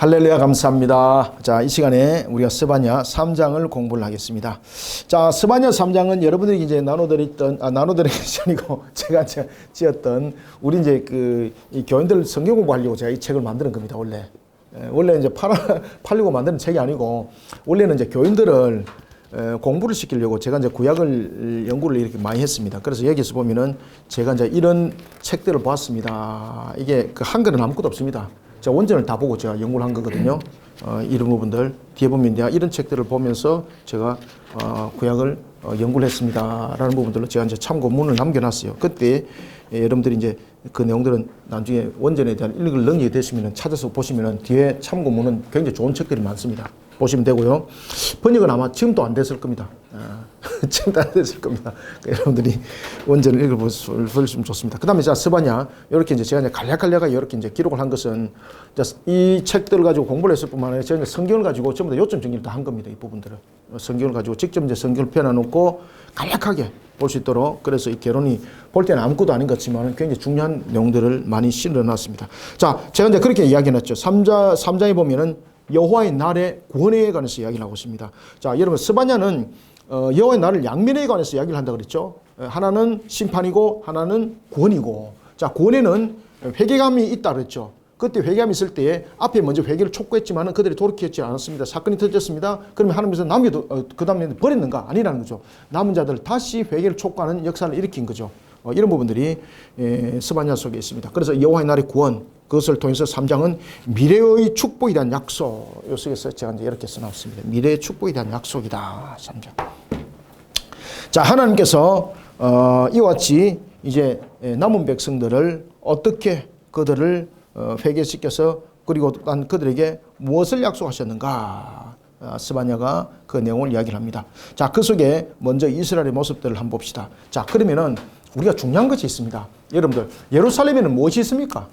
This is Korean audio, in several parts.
할렐루야, 감사합니다. 자, 이 시간에 우리가 스바냐 3장을 공부를 하겠습니다. 자, 스바냐 3장은 여러분들이 이제 나눠드렸던, 나눠드린 것이 아니고 제가 지었던 우리 이제 이 교인들 성경 공부하려고 제가 이 책을 만드는 겁니다, 원래. 원래 이제 팔려고 만드는 책이 아니고, 원래는 이제 교인들을 공부를 시키려고 제가 이제 구약을 연구를 이렇게 많이 했습니다. 그래서 여기서 보면은 제가 이제 이런 책들을 보았습니다. 이게 그 한글은 아무것도 없습니다. 제가 원전을 다 보고 제가 연구를 한 거거든요. 이런 부분들 뒤에 보면 내가 이런 책들을 보면서 제가 구약을 연구를 했습니다. 라는 부분들로 제가 이제 참고문을 남겨놨어요. 그때 여러분들이 이제 그 내용들은 나중에 원전에 대한 읽을 능력이 되시면 찾아서 보시면 뒤에 참고문은 굉장히 좋은 책들이 많습니다. 보시면 되고요. 번역은 아마 지금도 안 됐을 겁니다. 지금도 안 됐을 겁니다. 여러분들이 원전을 읽어보시면 좋습니다. 그 다음에 자, 스바냐. 이렇게 이제 제가 이제 간략간략하게 이렇게 이제 기록을 한 것은 이 책들을 가지고 공부를 했을 뿐만 아니라 제가 이제 성경을 가지고 전부 다 요점 정리를 다 한 겁니다. 이 부분들을. 성경을 가지고 직접 이제 성경을 펴놔놓고 간략하게 볼 수 있도록 그래서 이 개론이 볼 때는 아무것도 아닌 것 같지만 굉장히 중요한 내용들을 많이 실어놨습니다. 자, 제가 이제 그렇게 이야기해놨죠. 3장에 보면은 여호와의 날의 구원에 관해서 이야기를 하고 있습니다. 자, 여러분 스바냐는 여호와의 날을 양면에 관해서 이야기를 한다고 그랬죠. 하나는 심판이고 하나는 구원이고. 자, 구원에는 회개감이 있다 그랬죠. 그때 회개감이 있을 때에 앞에 먼저 회개를 촉구했지만 그들이 돌이켰지 않았습니다. 사건이 터졌습니다. 그러면 하나님께서 남겨도 그 다음에 버렸는가? 아니라는 거죠. 남은 자들 다시 회개를 촉구하는 역사를 일으킨 거죠. 이런 부분들이 스바냐 속에 있습니다. 그래서 여호와의 날의 구원, 그것을 통해서 3장은 미래의 축복에 대한 약속. 요 속에서 제가 이제 이렇게 써놨습니다. 미래의 축복에 대한 약속이다. 3장. 자, 하나님께서 이와 같이 이제 남은 백성들을 어떻게 그들을 회개시켜서 그리고 난 그들에게 무엇을 약속하셨는가? 스바냐가 그 내용을 이야기를 합니다. 자, 그 속에 먼저 이스라엘의 모습들을 한번 봅시다. 자, 그러면은 우리가 중요한 것이 있습니다. 여러분들, 예루살렘에는 무엇이 있습니까?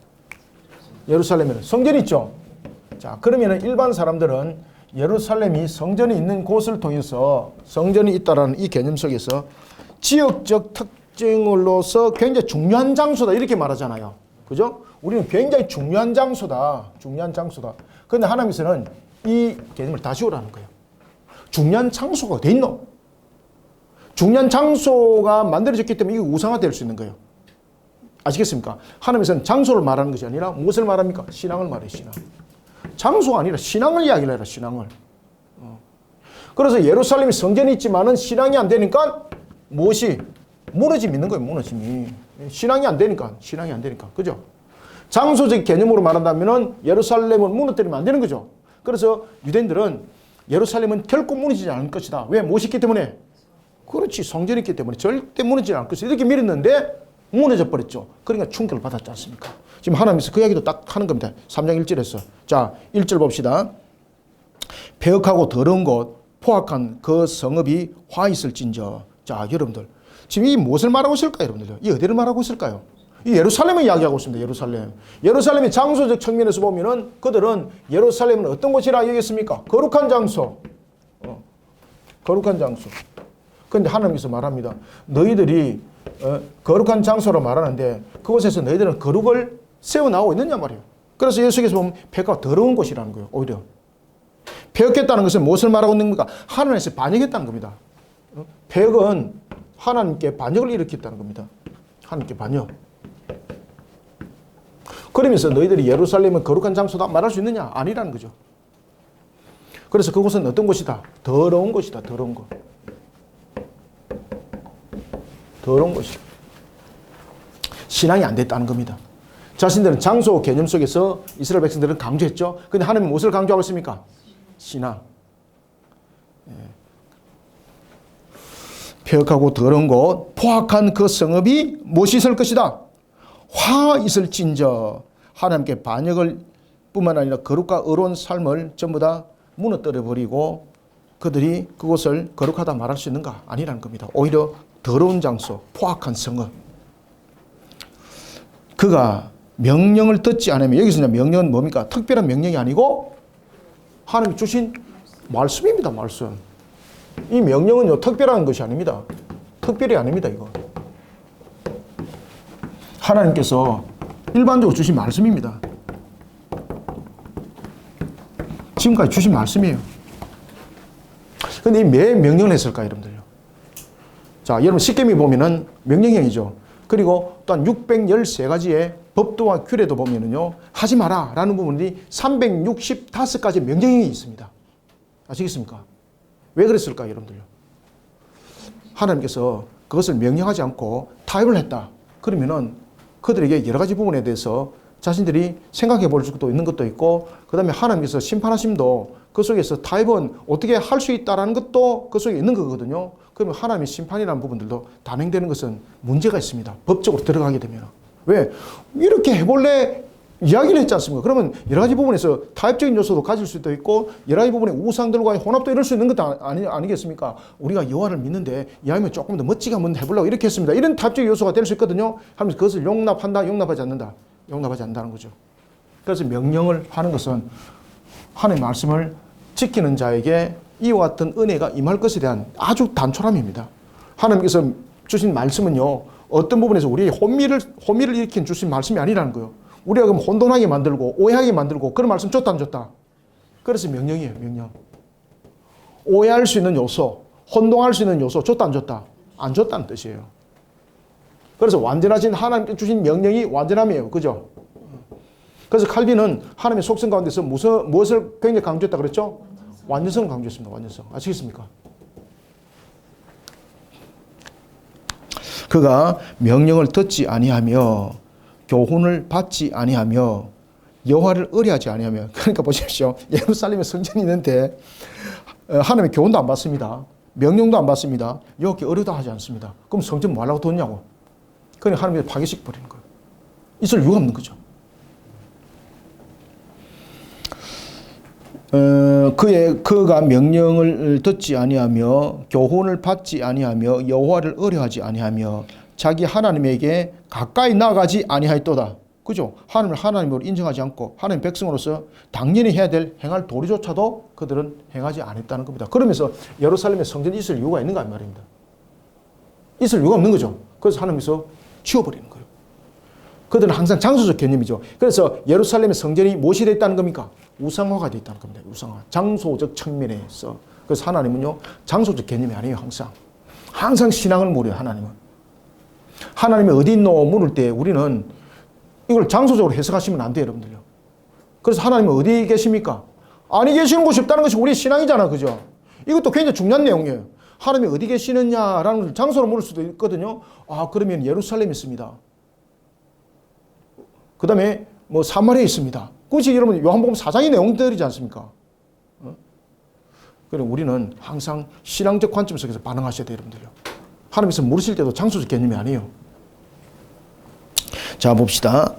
예루살렘에는 성전이 있죠. 자, 그러면은 일반 사람들은 예루살렘이 성전이 있는 곳을 통해서 성전이 있다라는 이 개념 속에서 지역적 특징으로서 굉장히 중요한 장소다 이렇게 말하잖아요. 그죠? 우리는 굉장히 중요한 장소다. 중요한 장소다. 그런데 하나님께서는 이 개념을 다시 오라는 거예요. 중요한 장소가 어디 있노? 중요한 장소가 만들어졌기 때문에 이게 우상화될 수 있는 거예요. 아시겠습니까? 하나님께서는 장소를 말하는 것이 아니라 무엇을 말합니까? 신앙을 말해요. 신앙. 장소가 아니라 신앙을 이야기를 해라. 신앙을. 그래서 예루살렘이 성전이 있지만은 신앙이 안 되니까 무엇이? 무너짐이 있는 거예요. 무너짐이. 신앙이 안 되니까. 신앙이 안 되니까. 그죠? 장소적 개념으로 말한다면은 예루살렘을 무너뜨리면 안 되는 거죠. 그래서 유대인들은 예루살렘은 결코 무너지지 않을 것이다. 왜? 무엇이 있기 때문에? 그렇지. 성전이 있기 때문에 절대 무너지지 않을 것이다. 이렇게 믿었는데 무너져 버렸죠. 그러니까 충격을 받았지 않습니까? 지금 하나님께서 그 이야기도 딱 하는 겁니다. 3장 1절에서. 자, 1절 봅시다. 폐역하고 더러운 곳, 포악한 그 성읍이 화 있을진저. 자, 여러분들. 지금 이 무엇을 말하고 있을까요, 여러분들? 이 어디를 말하고 있을까요? 이 예루살렘을 이야기하고 있습니다. 예루살렘. 예루살렘의 장소적 측면에서 보면은 그들은 예루살렘은 어떤 곳이라 여겼습니까? 거룩한 장소. 거룩한 장소. 그런데 하나님께서 말합니다. 너희들이 거룩한 장소로 말하는데 그곳에서 너희들은 거룩을 세워나오고 있느냐 말이에요. 그래서 예수께서 보면 폐가 더러운 곳이라는 거예요. 오히려. 폐역했다는 것은 무엇을 말하고 있는 겁니까? 하나님께서 반역했다는 겁니다. 폐역은 하나님께 반역을 일으켰다는 겁니다. 하나님께 반역. 그러면서 너희들이 예루살렘은 거룩한 장소다 말할 수 있느냐? 아니라는 거죠. 그래서 그곳은 어떤 곳이다? 더러운 곳이다. 더러운 곳. 더러운 곳이다. 신앙이 안 됐다는 겁니다. 자신들은 장소 개념 속에서 이스라엘 백성들은 강조했죠. 그런데 하나님은 무엇을 강조하고 있습니까? 신앙. 폐역하고 더러운 곳, 포악한 그 성읍이 무엇이 있을 것이다? 화 있을진저. 하나님께 반역을 뿐만 아니라 거룩과 의로운 삶을 전부 다 무너뜨려 버리고 그들이 그곳을 거룩하다 말할 수 있는가? 아니라는 겁니다. 오히려 더러운 장소, 포악한 성읍. 그가 명령을 듣지 않으면, 여기서 명령은 뭡니까? 특별한 명령이 아니고 하나님이 주신 말씀입니다. 말씀. 이 명령은요, 특별한 것이 아닙니다. 특별히 아닙니다, 이거. 하나님께서 일반적으로 주신 말씀입니다. 지금까지 주신 말씀이에요. 근데 이 왜 명령을 했을까요, 여러분들요? 자, 여러분 십계명 보면은 명령형이죠. 그리고 또한 613가지의 법도와 규례도 보면은요, 하지 마라 라는 부분이 365가지 명령형이 있습니다. 아시겠습니까? 왜 그랬을까요, 여러분들요? 하나님께서 그것을 명령하지 않고 타협을 했다. 그러면은 그들에게 여러 가지 부분에 대해서 자신들이 생각해 볼 수도 있는 것도 있고, 그 다음에 하나님께서 심판하심도 그 속에서 타협은 어떻게 할 수 있다라는 것도 그 속에 있는 거거든요. 그러면 하나님의 심판이라는 부분들도 단행되는 것은 문제가 있습니다. 법적으로 들어가게 되면. 왜? 이렇게 해볼래? 이야기를 했지 않습니까? 그러면 여러 가지 부분에서 타협적인 요소도 가질 수도 있고, 여러 가지 부분에 우상들과의 혼합도 이럴 수 있는 것도 아니겠습니까? 우리가 여호와를 믿는데 이왕이면 조금 더 멋지게 한번 해보려고 이렇게 했습니다. 이런 타협적인 요소가 될 수 있거든요. 하면서 그것을 용납한다, 용납하지 않는다. 용납하지 않는다는 거죠. 그래서 명령을 하는 것은 하나님의 말씀을 지키는 자에게 이와 같은 은혜가 임할 것에 대한 아주 단촐함입니다. 하나님께서 주신 말씀은요, 어떤 부분에서 우리의 혼미를 일으킨 주신 말씀이 아니라는 거예요. 우리가 그럼 혼돈하게 만들고 오해하게 만들고 그런 말씀 줬다 안 줬다? 그래서 명령이에요, 명령. 오해할 수 있는 요소, 혼동할 수 있는 요소 줬다 안 줬다? 안 줬다는 뜻이에요. 그래서 완전하신 하나님께 주신 명령이 완전함이에요. 그죠? 그래서 칼빈은 하나님의 속성 가운데서 무엇을 굉장히 강조했다 그랬죠? 완전성을 강조했습니다. 완전성. 아시겠습니까? 그가 명령을 듣지 아니하며 교훈을 받지 아니하며 여호와를 의뢰하지 아니하며, 그러니까 보십시오. 예루살렘에 성전이 있는데 하나님의 교훈도 안 받습니다. 명령도 안 받습니다. 여호와께 의뢰도 하지 않습니다. 그럼 성전 뭐 하려고 뒀냐고. 그러니까 하나님이 파괴시켜 버리는 거예요. 있을 이유가 없는 거죠. 그가 명령을 듣지 아니하며 교훈을 받지 아니하며 여호와를 의뢰하지 아니하며 자기 하나님에게 가까이 나가지 아니하였도다. 그죠? 하나님을 하나님으로 인정하지 않고 하나님 백성으로서 당연히 해야 될 행할 도리조차도 그들은 행하지 않았다는 겁니다. 그러면서 예루살렘에 성전이 있을 이유가 있는가 말입니다. 있을 이유가 없는 거죠. 그래서 하나님께서 치워버리는 거예요. 그들은 항상 장소적 개념이죠. 그래서 예루살렘의 성전이 무엇이 되어 있다는 겁니까? 우상화가 되어 있다는 겁니다. 우상화. 장소적 측면에서. 그래서 하나님은요, 장소적 개념이 아니에요. 항상 신앙을 물어요. 하나님은. 하나님이 어디 있노 물을 때 우리는 이걸 장소적으로 해석하시면 안 돼요. 여러분들요. 그래서 하나님은 어디 계십니까? 아니 계시는 곳이 없다는 것이 우리의 신앙이잖아. 그죠? 이것도 굉장히 중요한 내용이에요. 하나님이 어디 계시느냐라는 것을 장소로 물을 수도 있거든요. 아, 그러면 예루살렘에 있습니다. 그 다음에 뭐 사마리아에 있습니다. 그것이 여러분 요한복음 4장의 내용들이지 않습니까? 그래서 우리는 항상 신앙적 관점 속에서 반응하셔야 돼요. 여러분들요. 하나님께서 물으실 때도 장소적 개념이 아니에요. 자, 봅시다.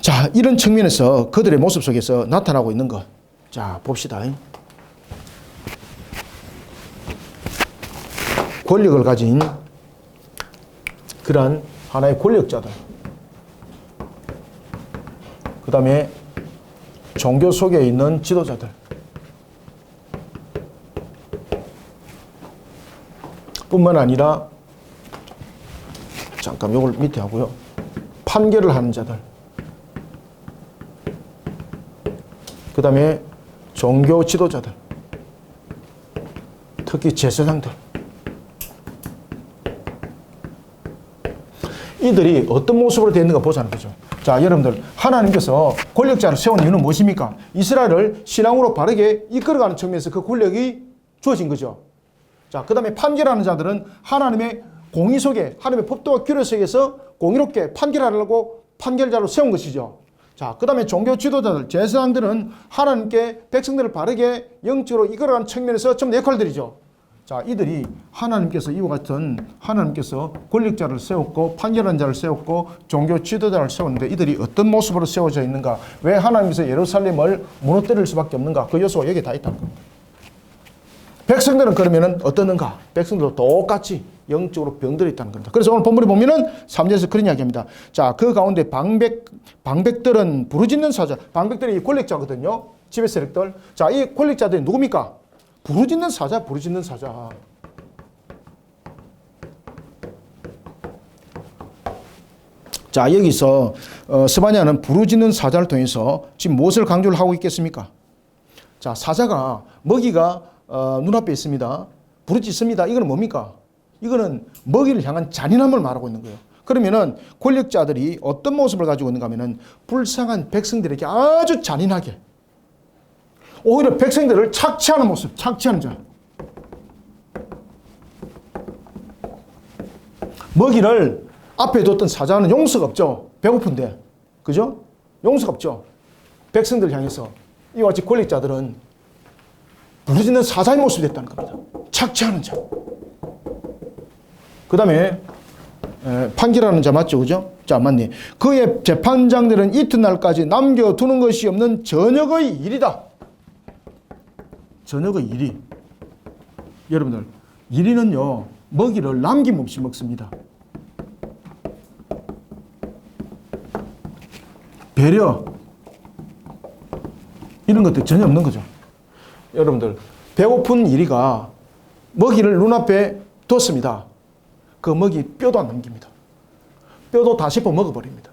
자, 이런 측면에서 그들의 모습 속에서 나타나고 있는 것. 자, 봅시다. 권력을 가진 그러한 하나의 권력자들. 그 다음에 종교 속에 있는 지도자들. 뿐만 아니라, 잠깐 요걸 밑에 하고요. 판결을 하는 자들. 그 다음에 종교 지도자들. 특히 제사장들. 이들이 어떤 모습으로 되어 있는가 보자는 거죠. 자, 여러분들, 하나님께서 권력자를 세운 이유는 무엇입니까? 이스라엘을 신앙으로 바르게 이끌어가는 측면에서 그 권력이 주어진 거죠. 자, 그 다음에 판결하는 자들은 하나님의 공의 속에, 하나님의 법도와 규례 속에서 공의롭게 판결하려고 판결자로 세운 것이죠. 자, 그 다음에 종교 지도자들, 제사장들은 하나님께 백성들을 바르게 영적으로 이끌어가는 측면에서 전부 역할들이죠. 자, 이들이 하나님께서 이와 같은 하나님께서 권력자를 세웠고 판결하는 자를 세웠고 종교 지도자를 세웠는데 이들이 어떤 모습으로 세워져 있는가? 왜 하나님께서 예루살렘을 무너뜨릴 수밖에 없는가? 그 요소가 여기에 다 있다는 겁니다. 백성들은 그러면은 어떻는가? 백성들도 똑같이 영적으로 병들어 있다는 겁니다. 그래서 오늘 본문에 보면은 3절에서 그런 이야기합니다. 자, 그 가운데 방백들은 부르짖는 사자. 방백들이 권력자거든요. 지배 세력들. 자, 이 권력자들이 누굽니까? 부르짖는 사자, 부르짖는 사자. 자, 여기서 스바냐는 부르짖는 사자를 통해서 지금 무엇을 강조를 하고 있겠습니까? 자, 사자가 먹이가 눈앞에 있습니다. 부르짖습니다. 이거는 뭡니까? 이거는 먹이를 향한 잔인함을 말하고 있는 거예요. 그러면은 권력자들이 어떤 모습을 가지고 있는가 하면은 불쌍한 백성들에게 아주 잔인하게 오히려 백성들을 착취하는 모습, 착취하는 자. 먹이를 앞에 뒀던 사자는 용서가 없죠. 배고픈데. 그죠? 용서가 없죠. 백성들 향해서 이와 같이 권력자들은 부르짖는 사자의 모습이 됐다는 겁니다. 착취하는 자. 그 다음에 판결하는 자 맞죠? 그죠? 자, 맞네. 그의 재판장들은 이튿날까지 남겨두는 것이 없는 저녁의 일이다. 저녁의 일이. 여러분들, 일이는요, 먹이를 남김없이 먹습니다. 배려, 이런 것들 전혀 없는 거죠. 여러분들, 배고픈 이리가 먹이를 눈앞에 뒀습니다. 그 먹이 뼈도 안 남깁니다. 뼈도 다 씹어 먹어버립니다.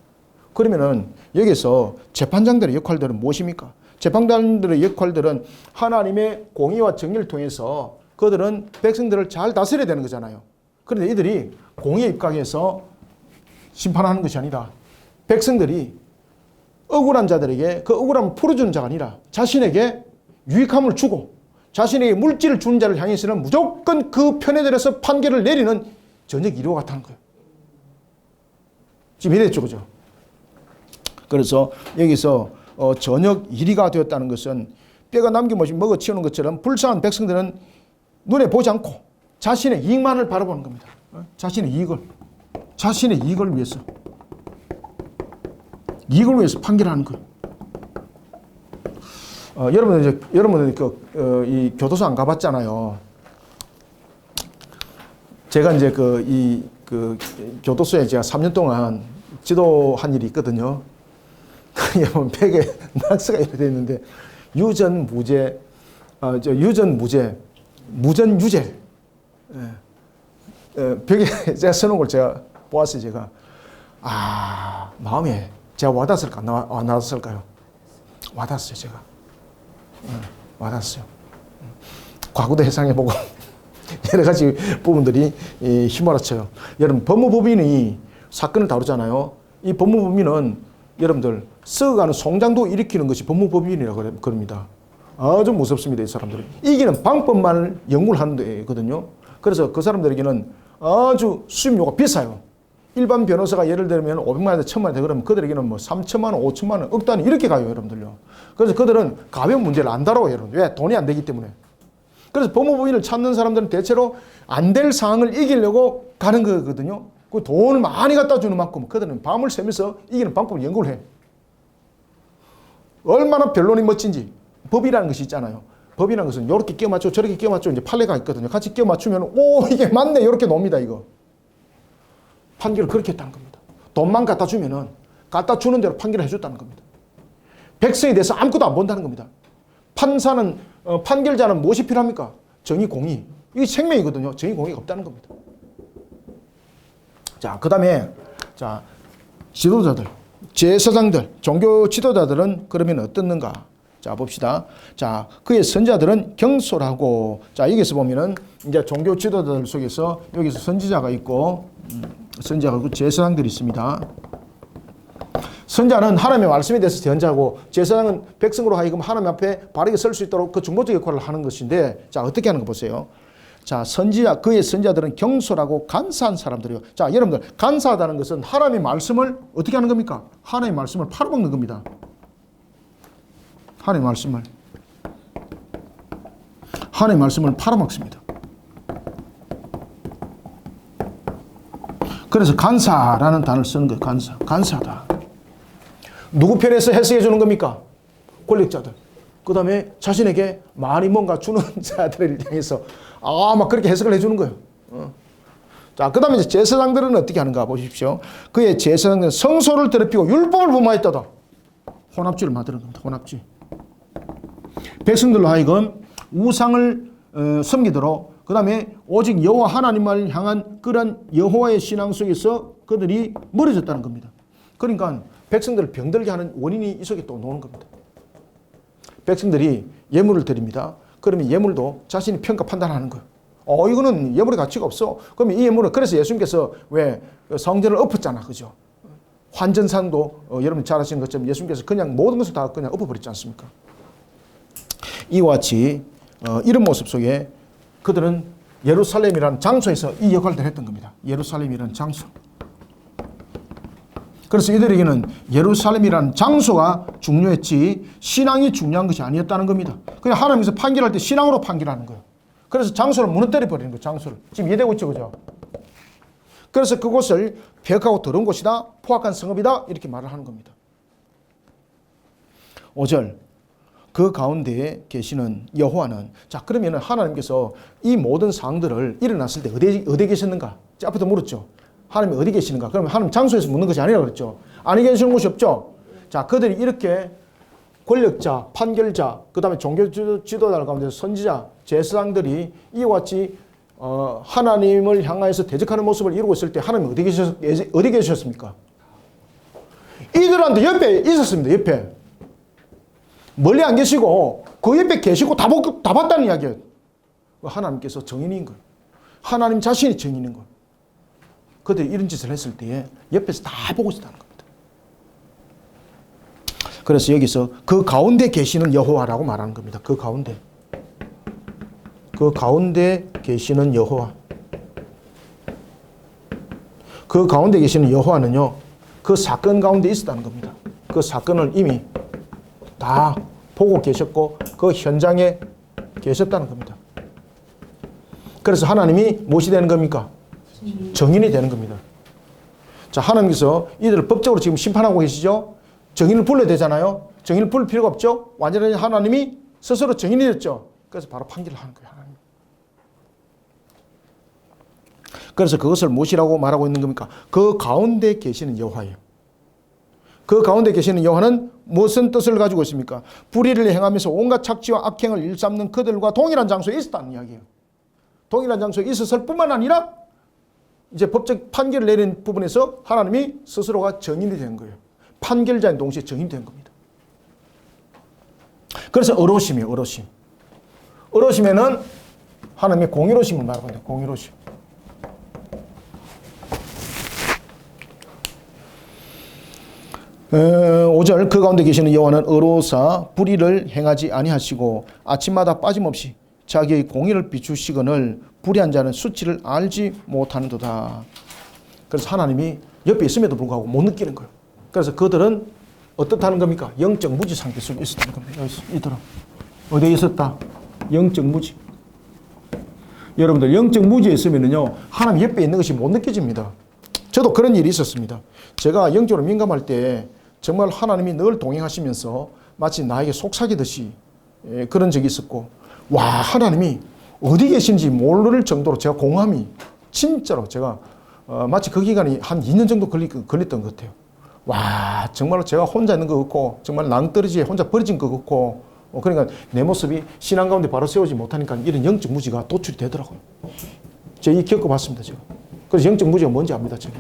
그러면은 여기서 재판장들의 역할들은 무엇입니까? 재판장들의 역할들은 하나님의 공의와 정의를 통해서 그들은 백성들을 잘 다스려야 되는 거잖아요. 그런데 이들이 공의에 입각해서 심판하는 것이 아니라 백성들이 억울한 자들에게 그 억울함을 풀어주는 자가 아니라 자신에게 유익함을 주고 자신에게 물질을 주는 자를 향해서는 무조건 그 편에 들어서 판결을 내리는 저녁 이리와 같다는 거예요. 지금 이랬죠, 그죠? 그래서 여기서 저녁 이리가 되었다는 것은 뼈가 남김없이 먹어 치우는 것처럼 불쌍한 백성들은 눈에 보지 않고 자신의 이익만을 바라보는 겁니다. 자신의 이익을 위해서 판결하는 거예요. 여러분은 이 교도소 안 가봤잖아요. 제가 이제 교도소에 제가 3년 동안 지도한 일이 있거든요. 여러분, 벽에 낙서가 이렇게 되어 있는데, 유전, 무죄, 무전, 유죄. 벽에 제가 써놓은 걸 제가 보았어요, 제가. 마음에 제가 와닿았을까, 안 와닿았을까요? 와닿았어요, 제가. 와닿았어요. 과거도 해상해보고, 여러 가지 부분들이 휘몰아쳐요. 여러분, 법무법인이 사건을 다루잖아요. 이 법무법인은 여러분들 썩어가는 송장도 일으키는 것이 법무법인이라고 그럽니다. 아주 무섭습니다, 이 사람들은. 이기는 방법만을 연구를 하는 데거든요. 그래서 그 사람들에게는 아주 수임료가 비싸요. 일반 변호사가 예를 들면 500만 원에서 1000만 원 돼 그러면 그들에게는 뭐 3천만 원, 5천만 원, 억 단위 이렇게 가요, 여러분들요. 그래서 그들은 가벼운 문제를 안 다뤄요, 여러분. 왜? 돈이 안 되기 때문에. 그래서 법무법인을 찾는 사람들은 대체로 안 될 사항을 이기려고 가는 거거든요. 그 돈을 많이 갖다 주는 만큼 그들은 밤을 새면서 이기는 방법을 연구를 해. 얼마나 변론이 멋진지. 법이라는 것이 있잖아요. 법이라는 것은 이렇게 끼워 맞추고 저렇게 끼워 맞추고 이제 판례가 있거든요. 같이 끼워 맞추면 오, 이게 맞네, 이렇게 놉니다, 이거. 판결을 그렇게 했다는 겁니다. 돈만 갖다 주면은 갖다 주는 대로 판결을 해줬다는 겁니다. 백성에 대해서 아무것도 안 본다는 겁니다. 판사는 판결자는 무엇이 필요합니까? 정의, 공의. 이게 생명이거든요. 정의, 공의가 없다는 겁니다. 자, 그 다음에 자, 지도자들, 제사장들, 종교 지도자들은 그러면 어떻는가? 자, 봅시다. 자, 그의 선지자들은 경솔하고, 자, 여기서 보면은 이제 종교 지도자들 속에서 여기서 선지자가 있고, 선지자가 있고 제사장들이 있습니다. 선지자는 하나님의 말씀에 대해서 대언자고, 제사장은 백성으로 하여금 하나님 앞에 바르게 설 수 있도록 그 중보적 역할을 하는 것인데, 자, 어떻게 하는 거 보세요. 자, 그의 선지자들은 경솔하고 간사한 사람들이요. 자, 여러분들, 간사하다는 것은 하나님의 말씀을 어떻게 하는 겁니까? 하나님의 말씀을 팔아먹는 겁니다. 하나님의 말씀을 팔아먹습니다. 그래서 간사라는 단어를 쓰는 거예요. 간사하다. 누구 편에서 해석해 주는 겁니까? 권력자들. 그 다음에 자신에게 많이 뭔가 주는 자들을 향해서 막 그렇게 해석을 해주는 거예요. 자, 그 다음에 제사장들은 어떻게 하는가 보십시오. 그의 제사장들은 성소를 더럽히고 율법을 범하였다다. 혼합주의를 만드는 겁니다. 혼합주의. 백성들로 하여금 우상을 섬기도록, 그 다음에 오직 여호와 하나님을 향한 그런 여호와의 신앙 속에서 그들이 멀어졌다는 겁니다. 그러니까 백성들을 병들게 하는 원인이 이 속에 또 나오는 겁니다. 백성들이 예물을 드립니다. 그러면 예물도 자신이 평가 판단하는 거예요. 이거는 예물의 가치가 없어. 그러면 이 예물은, 그래서 예수님께서 왜 성전을 엎었잖아. 그죠? 환전상도 여러분 잘 아시는 것처럼 예수님께서 그냥 모든 것을 다 그냥 엎어버렸지 않습니까? 이와 같이 이런 모습 속에 그들은 예루살렘이라는 장소에서 이 역할들을 했던 겁니다. 예루살렘이라는 장소. 그래서 이들에게는 예루살렘이라는 장소가 중요했지 신앙이 중요한 것이 아니었다는 겁니다. 그냥 하나님께서 판결할 때 신앙으로 판결하는 거예요. 그래서 장소를 무너뜨려 버리는 거예요. 장소를. 지금 이해되고 있죠, 그죠? 그래서 그곳을 폐역하고 더러운 곳이다, 포악한 성읍이다, 이렇게 말을 하는 겁니다. 5절, 그 가운데에 계시는 여호와는, 자, 그러면 하나님께서 이 모든 상황들을 일어났을 때 어디에 계셨는가? 앞에도 물었죠. 하나님이 어디 계시는가? 그러면 하나님 장소에서 묻는 것이 아니라고 그랬죠. 아니 계시는 곳이 없죠. 자, 그들이 이렇게 권력자, 판결자, 그 다음에 종교 지도자들 가운데 선지자, 제사장들이 이와 같이 하나님을 향하여서 대적하는 모습을 이루고 있을 때 하나님 어디 계셨습니까? 이들한테 옆에 있었습니다. 옆에. 멀리 안 계시고 그 옆에 계시고 다 봤다는 이야기예요. 하나님께서 정인인 거예요. 하나님 자신이 정인인 거예요. 그들이 이런 짓을 했을 때에 옆에서 다 보고 있었다는 겁니다. 그래서 여기서 그 가운데 계시는 여호와라고 말하는 겁니다. 그 가운데. 그 가운데 계시는 여호와. 그 가운데 계시는 여호와는요, 그 사건 가운데 있었다는 겁니다. 그 사건을 이미 다 보고 계셨고 그 현장에 계셨다는 겁니다. 그래서 하나님이 무엇이 되는 겁니까? 정인이 되는 겁니다. 자, 하나님께서 이들을 법적으로 지금 심판하고 계시죠? 정인을 불러야 되잖아요. 정인을 부를 필요가 없죠. 완전히 하나님이 스스로 정인이 됐죠. 그래서 바로 판결을 하는 거예요. 하나님. 그래서 그것을 무엇이라고 말하고 있는 겁니까? 그 가운데 계시는 여호와예요. 그 가운데 계시는 여호와는 무슨 뜻을 가지고 있습니까? 불의를 행하면서 온갖 착취와 악행을 일삼는 그들과 동일한 장소에 있었다는 이야기예요. 동일한 장소에 있었을 뿐만 아니라 이제 법적 판결을 내린 부분에서 하나님이 스스로가 정인이 된 거예요. 판결자인 동시에 정인이 된 겁니다. 그래서 의로우심이에요. 의로우심. 의로우심에는 하나님의 공의로우심을 말하거든요. 공의로우심. (5절) 그 가운데 계시는 여호와는 의로우사 불의를 행하지 아니하시고 아침마다 빠짐없이 자기의 공의를 비추시거늘 불의한 자는 수치를 알지 못하는도다. 그래서 하나님이 옆에 있음에도 불구하고 못 느끼는 거예요. 그래서 그들은 어떻다는 겁니까? 영적 무지 상태 속에 있었다는 겁니다. 이들은 어디에 있었다? 영적 무지. 여러분들 영적 무지에 있으면요 하나님 옆에 있는 것이 못 느껴집니다. 저도 그런 일이 있었습니다. 제가 영적으로 민감할 때 정말 하나님이 늘 동행하시면서 마치 나에게 속삭이듯이 그런 적이 있었고, 와, 하나님이 어디 계신지 모를 정도로 제가 공함이 진짜로 제가 마치 그 기간이 한 2년 정도 걸렸던 것 같아요. 와, 정말로 제가 혼자 있는 것 같고 정말 낭떠러지에 혼자 버려진 것 같고 그러니까 내 모습이 신앙 가운데 바로 세우지 못하니까 이런 영적 무지가 도출이 되더라고요. 제가 이 겪어봤습니다. 제가. 그래서 영적 무지가 뭔지 압니다. 제가.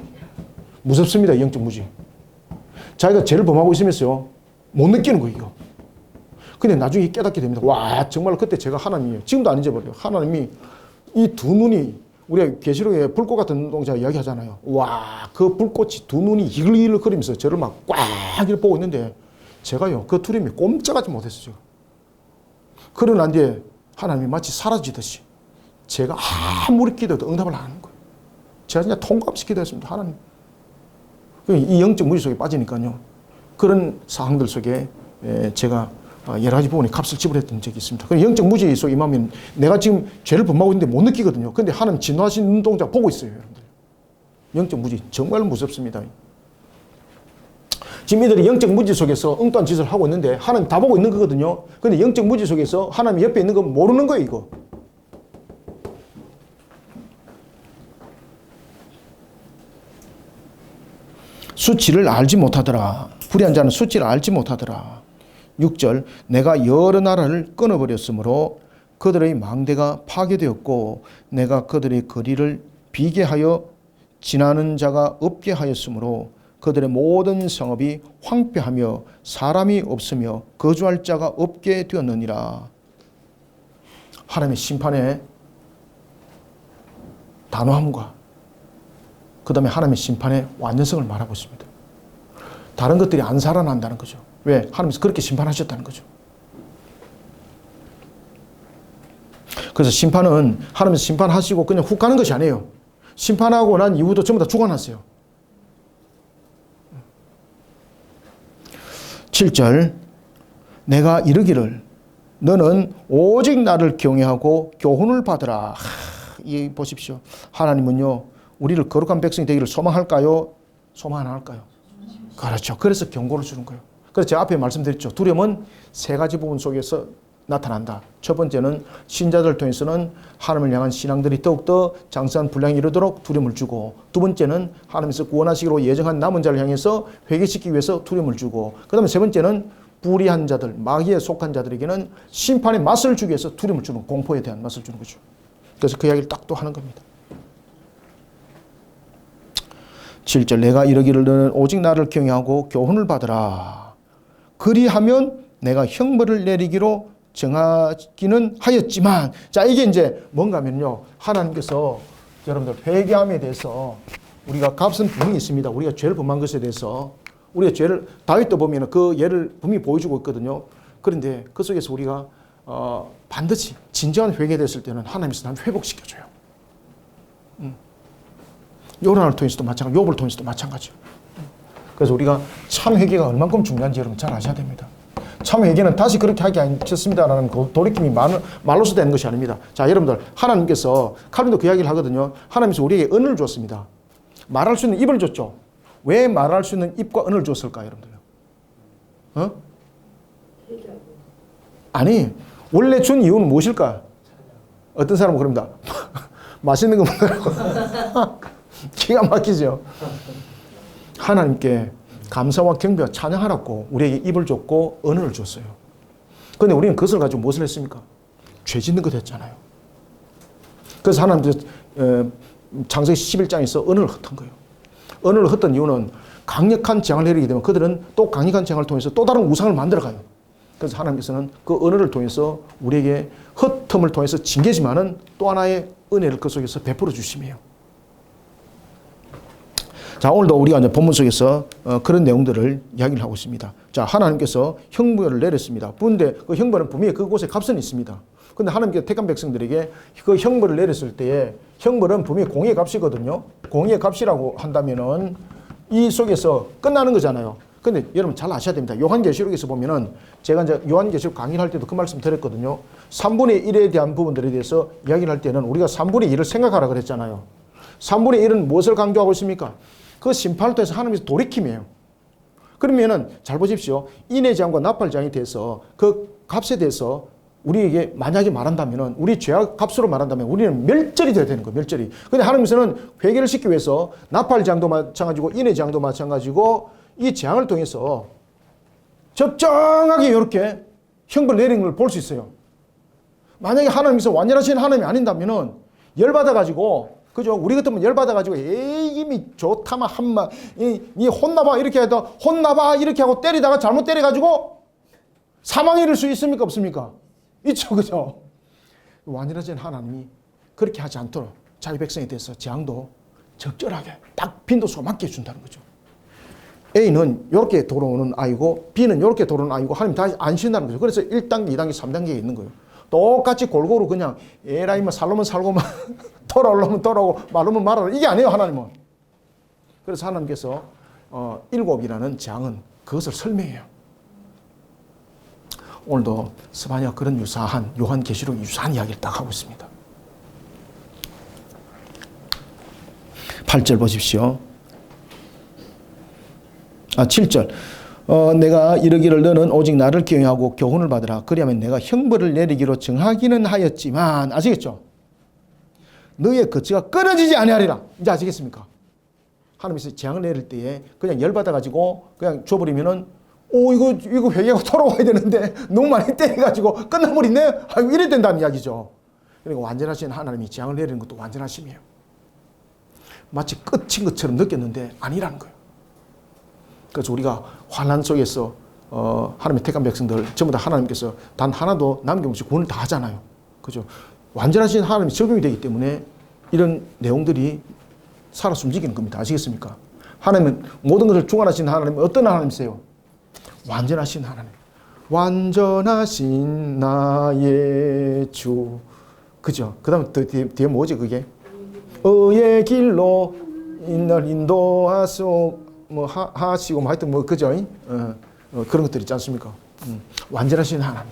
무섭습니다. 영적 무지. 자기가 죄를 범하고 있으면서요 못 느끼는 거예요. 이거. 근데 나중에 깨닫게 됩니다. 와, 정말 그때 제가 하나님이에요. 지금도 안 잊어버려요. 하나님이 이 두 눈이, 우리가 계시록에 불꽃 같은 눈동자 이야기 하잖아요. 와, 그 불꽃이 두 눈이 이글이글거리면서 저를 막 꽉 보고 있는데 제가요 그 두려움이 꼼짝하지 못했어요. 그러고 난 뒤에 하나님이 마치 사라지듯이 제가 아무리 기도해도 응답을 안 하는 거예요. 제가 그냥 통감없이 기도했습니다. 하나님. 이 영적 무지 속에 빠지니까요. 그런 상황들 속에 제가 여러 가지 부분에 값을 지불했던 적이 있습니다. 영적 무지 속에 임하면 내가 지금 죄를 범하고 있는데 못 느끼거든요. 근데 하나님 진노하신 눈동자 보고 있어요. 여러분들. 영적 무지 정말 무섭습니다. 지금 이들이 영적 무지 속에서 엉뚱한 짓을 하고 있는데 하나님 다 보고 있는 거거든요. 근데 영적 무지 속에서 하나님 옆에 있는 거 모르는 거예요. 이거. 수치를 알지 못하더라. 불의한 자는 수치를 알지 못하더라. 6절 내가 여러 나라를 끊어버렸으므로 그들의 망대가 파괴되었고 내가 그들의 거리를 비게 하여 지나는 자가 없게 하였으므로 그들의 모든 성읍이 황폐하며 사람이 없으며 거주할 자가 없게 되었느니라. 하나님의 심판의 단호함과 그 다음에 하나님의 심판의 완전성을 말하고 있습니다. 다른 것들이 안 살아난다는 거죠. 왜? 하나님께서 그렇게 심판하셨다는 거죠. 그래서 심판은 하나님께서 심판하시고 그냥 훅 가는 것이 아니에요. 심판하고 난 이후도 전부 다 죽어놨어요. 7절 내가 이르기를 너는 오직 나를 경외하고 교훈을 받으라. 이 보십시오. 하나님은요 우리를 거룩한 백성이 되기를 소망할까요? 소망 안 할까요? 그렇죠. 그래서 경고를 주는 거예요. 그래서 제가 앞에 말씀드렸죠. 두려움은 세 가지 부분 속에서 나타난다. 첫 번째는 신자들을 통해서는 하나님을 향한 신앙들이 더욱더 장성한 분량이 이르도록 두려움을 주고, 두 번째는 하나님께서 구원하시기로 예정한 남은 자를 향해서 회개시키기 위해서 두려움을 주고, 그 다음에 세 번째는 불의한 자들, 마귀에 속한 자들에게는 심판의 맛을 주기 위해서 두려움을 주는, 공포에 대한 맛을 주는 거죠. 그래서 그 이야기를 딱 또 하는 겁니다. 7절 내가 이르기를 너는 오직 나를 경외하고 교훈을 받으라. 그리하면 내가 형벌을 내리기로 정하기는 하였지만, 자 이게 이제 뭔가 하면요, 하나님께서 여러분들 회개함에 대해서 우리가 값은 분명히 있습니다. 우리가 죄를 범한 것에 대해서 우리가 죄를, 다윗도 보면 그 예를 분명히 보여주고 있거든요. 그런데 그 속에서 우리가 반드시 진정한 회개됐을 때는 하나님께서 난 회복시켜줘요. 요나를 통해서도 마찬가지, 욥을 통해서도 마찬가지요. 그래서 우리가 참 회개가 얼만큼 중요한지 여러분 잘 아셔야 됩니다. 참 회개는 다시 그렇게 하기 않겠습니다라는 그 돌이킴이 말로서 되는 것이 아닙니다. 자, 여러분들, 하나님께서 칼빈도 그 이야기를 하거든요. 하나님께서 우리에게 은을 줬습니다. 말할 수 있는 입을 줬죠. 왜 말할 수 있는 입과 은을 줬을까, 여러분들요? 아니, 원래 준 이유는 무엇일까? 어떤 사람은 그럽니다. 맛있는 거 먹으라고. 기가 막히죠. 하나님께 감사와 경배와 찬양하라고 우리에게 입을 줬고 언어를 줬어요. 그런데 우리는 그것을 가지고 무엇을 했습니까? 죄 짓는 것 했잖아요. 그래서 하나님께서 창세기 11장에서 언어를 흩은 거예요. 언어를 흩은 이유는 강력한 재앙을 내리게 되면 그들은 또 강력한 재앙을 통해서 또 다른 우상을 만들어가요. 그래서 하나님께서는 그 언어를 통해서 우리에게 흩음을 통해서 징계지만은 또 하나의 은혜를 그 속에서 베풀어 주심이에요. 자, 오늘도 우리가 이제 본문 속에서 그런 내용들을 이야기를 하고 있습니다. 자, 하나님께서 형벌을 내렸습니다. 그런데 그 형벌은 분명히 그곳에 값은 있습니다. 그런데 하나님께서 택한 백성들에게 그 형벌을 내렸을 때에 형벌은 분명히 공의 값이거든요. 공의 값이라고 한다면은 이 속에서 끝나는 거잖아요. 근데 여러분 잘 아셔야 됩니다. 요한계시록에서 보면은 제가 이제 요한계시록 강의를 할 때도 그 말씀 드렸거든요. 3분의 1에 대한 부분들에 대해서 이야기를 할 때는 우리가 3분의 1을 생각하라 그랬잖아요. 3분의 1은 무엇을 강조하고 있습니까? 그 심판을 통해서 하나님께서 돌이킴이에요. 그러면은 잘 보십시오. 인해장과 나팔장에 대해서 그 값에 대해서 우리에게 만약에 말한다면은 우리 죄악 값으로 말한다면 우리는 멸절이 돼야 되는 거예요. 멸절이. 근데 하나님께서는 회개를 시키기 위해서 나팔장도 마찬가지고 인해장도 마찬가지고 이 재앙을 통해서 적정하게 이렇게 형벌 내리는 걸 볼 수 있어요. 만약에 하나님께서 완전하신 하나님이 아닌다면은 열받아가지고, 그죠? 우리 같으면 열받아가지고, 에이, 이미 좋다마, 한마, 니 혼나봐, 이렇게 해도, 혼나봐, 이렇게 하고 때리다가 잘못 때려가지고 사망에 이를 수 있습니까? 없습니까? 있죠, 그죠? 완전하신 하나님이 그렇게 하지 않도록 자기 백성에 대해서 재앙도 적절하게 딱 빈도수가 맞게 해준다는 거죠. A는 이렇게 돌아오는 아이고, B는 이렇게 돌아오는 아이고, 하나님 다 안 신다는 거죠. 그래서 1단계, 2단계, 3단계가 있는 거예요. 똑같이 골고루 그냥 에라이 뭐 살로면 살고만 돌아오려면 돌아오고 말하면 말하라, 이게 아니에요. 하나님은. 그래서 하나님께서 7이라는 재앙은 그것을 설명해요. 오늘도 스바냐와 그런 유사한, 요한계시록 유사한 이야기를 딱 하고 있습니다. 8절 보십시오. 7절 내가 이르기를 너는 오직 나를 경외하고 교훈을 받으라. 그리하면 내가 형벌을 내리기로 정하기는 하였지만, 아시겠죠? 너의 거처가 끊어지지 아니하리라. 이제 아시겠습니까? 하나님께서 재앙을 내릴 때에 그냥 열받아가지고 그냥 줘버리면은 이거 회개하고 돌아와야 되는데 너무 많이 때려가지고 끝나버리네? 아이고, 이래 된다는 이야기죠. 그러니까 완전하신 하나님이 재앙을 내리는 것도 완전하심이에요. 마치 끝인 것처럼 느꼈는데 아니라는 거예요. 그래서 우리가 환난 속에서 하나님의 택한 백성들 전부 다 하나님께서 단 하나도 남김없이 구원을 다 하잖아요. 그죠? 완전하신 하나님이 적용이 되기 때문에 이런 내용들이 살아 숨지기는 겁니다. 아시겠습니까? 하나님은 모든 것을 주관하신 하나님은 어떤 하나님이세요? 완전하신 하나님. 완전하신 나의 주. 그죠? 그 다음 뒤에 뭐지 그게? 의의 길로 인을 인도하소 하시고 하여튼 그죠? 그런 것들 있지 않습니까? 완전하신 하나님.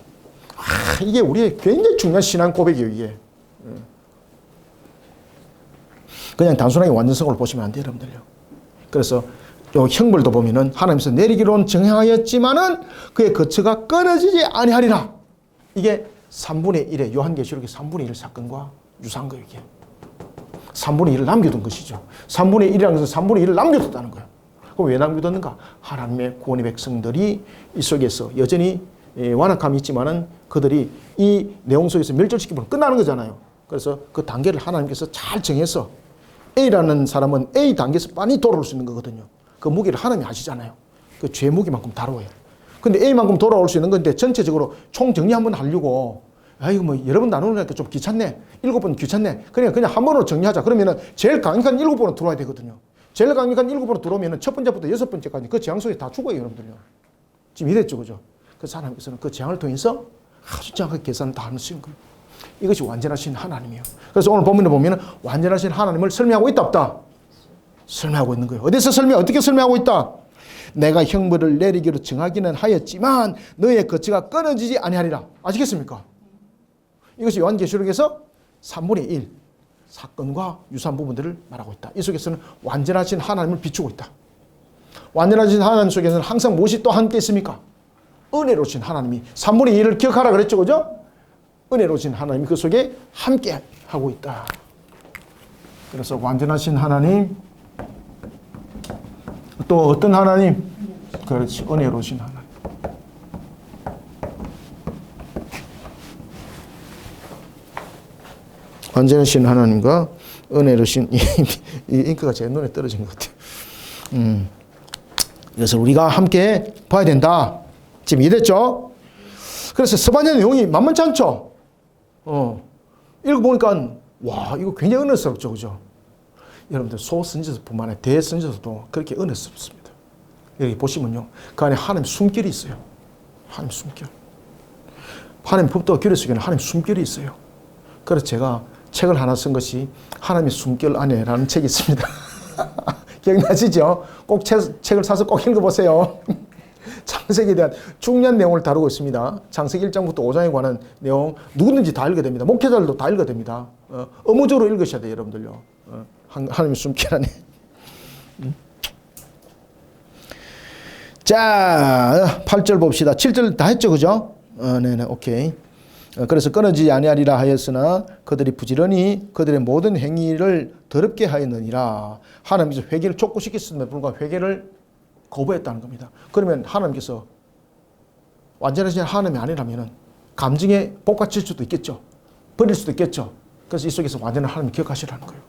이게 우리의 굉장히 중요한 신앙 고백이에요, 이게. 그냥 단순하게 완전성을 보시면 안 돼요, 여러분들요. 그래서 요 형벌도 보면은 하나님께서 내리기로는 정하였지만은 그의 거처가 끊어지지 아니하리라. 이게 3분의 1의 요한계시록의 3분의 1 사건과 유사한 거예요, 이게. 3분의 1을 남겨둔 것이죠. 3분의 1이라는 것은 3분의 1을 남겨뒀다는 거예요. 그럼 왜 남겨뒀는가? 하나님의 구원의 백성들이 이 속에서 여전히 완악함이 있지만은 그들이 이 내용 속에서 멸절시키면 끝나는 거잖아요. 그래서 그 단계를 하나님께서 잘 정해서 A라는 사람은 A 단계에서 빨리 돌아올 수 있는 거거든요. 그 무게를 하나님이 아시잖아요. 그 죄 무게만큼 다뤄요. 근데 A만큼 돌아올 수 있는 건데 전체적으로 총 정리 한번 하려고 아이고 뭐 여러 번 나누니까 좀 귀찮네. 7번 귀찮네. 그냥 한 번으로 정리하자. 그러면은 제일 강력한 7번으로 들어와야 되거든요. 제일 강력한 7번으로 들어오면은 첫 번째부터 6번째까지 그 재앙 속에 다 죽어요, 여러분들요. 지금 이랬죠, 그죠? 그래서 하나님께서는 그 재앙을 통해서 아주 정확하게 계산을 다 하시는 거예요. 이것이 완전하신 하나님이에요. 그래서 오늘 본문에 보면은 완전하신 하나님을 설명하고 있다, 없다? 설명하고 있는 거예요. 어디서 어떻게 설명하고 있다? 내가 형벌을 내리기로 정하기는 하였지만 너의 거처가 끊어지지 아니하리라. 아시겠습니까? 이것이 요한계시록에서 3분의 1 사건과 유사한 부분들을 말하고 있다. 이 속에서는 완전하신 하나님을 비추고 있다. 완전하신 하나님 속에서는 항상 무엇이 또 함께 있습니까? 은혜로우신 하나님이 3분의 1을 기억하라 그랬죠, 그죠? 은혜로우신 하나님이 그 속에 함께 하고 있다. 그래서 완전하신 하나님, 또 어떤 하나님? 그렇지, 은혜로우신 하나님. 완전하신 하나님과 은혜로우신 이 잉크가 제 눈에 떨어진 것 같아요. 그래서 우리가 함께 봐야 된다. 지금 이해됐죠? 그래서 스바냐 내용이 만만치 않죠? 읽어보니까 와 이거 굉장히 은혜스럽죠, 그죠? 여러분들 소선지서뿐만 아니라 대선지서도 그렇게 은혜스럽습니다. 여기 보시면요, 그 안에 하나님 숨결이 있어요. 하나님 숨결. 하나님 법도와 규례 속에는 하나님 숨결이 있어요. 그래서 제가 책을 하나 쓴 것이 하나님의 숨결 안에라는 책이 있습니다. 기억나시죠? 꼭 책을 사서 꼭 읽어보세요. 창세기에 대한 중요한 내용을 다루고 있습니다. 창세기 1장부터 5장에 관한 내용 누구든지 다 읽어야 됩니다. 목회자들도 다 읽어야 됩니다. 의무적으로 읽으셔야 돼요, 여러분들요. 하나님의 숨길 안에. 자, 8절 봅시다. 7절 다 했죠, 그죠? 네네, 오케이. 그래서 끊어지지 아니하리라 하였으나 그들이 부지런히 그들의 모든 행위를 더럽게 하였느니라. 하나님께서 회개를 촉구시켰음에도 불구하고 회개를 거부했다는 겁니다. 그러면 하나님께서 완전하신 하나님이 아니라면 감정에 복받칠 수도 있겠죠. 버릴 수도 있겠죠. 그래서 이 속에서 완전한 하나님을 기억하시라는 거예요.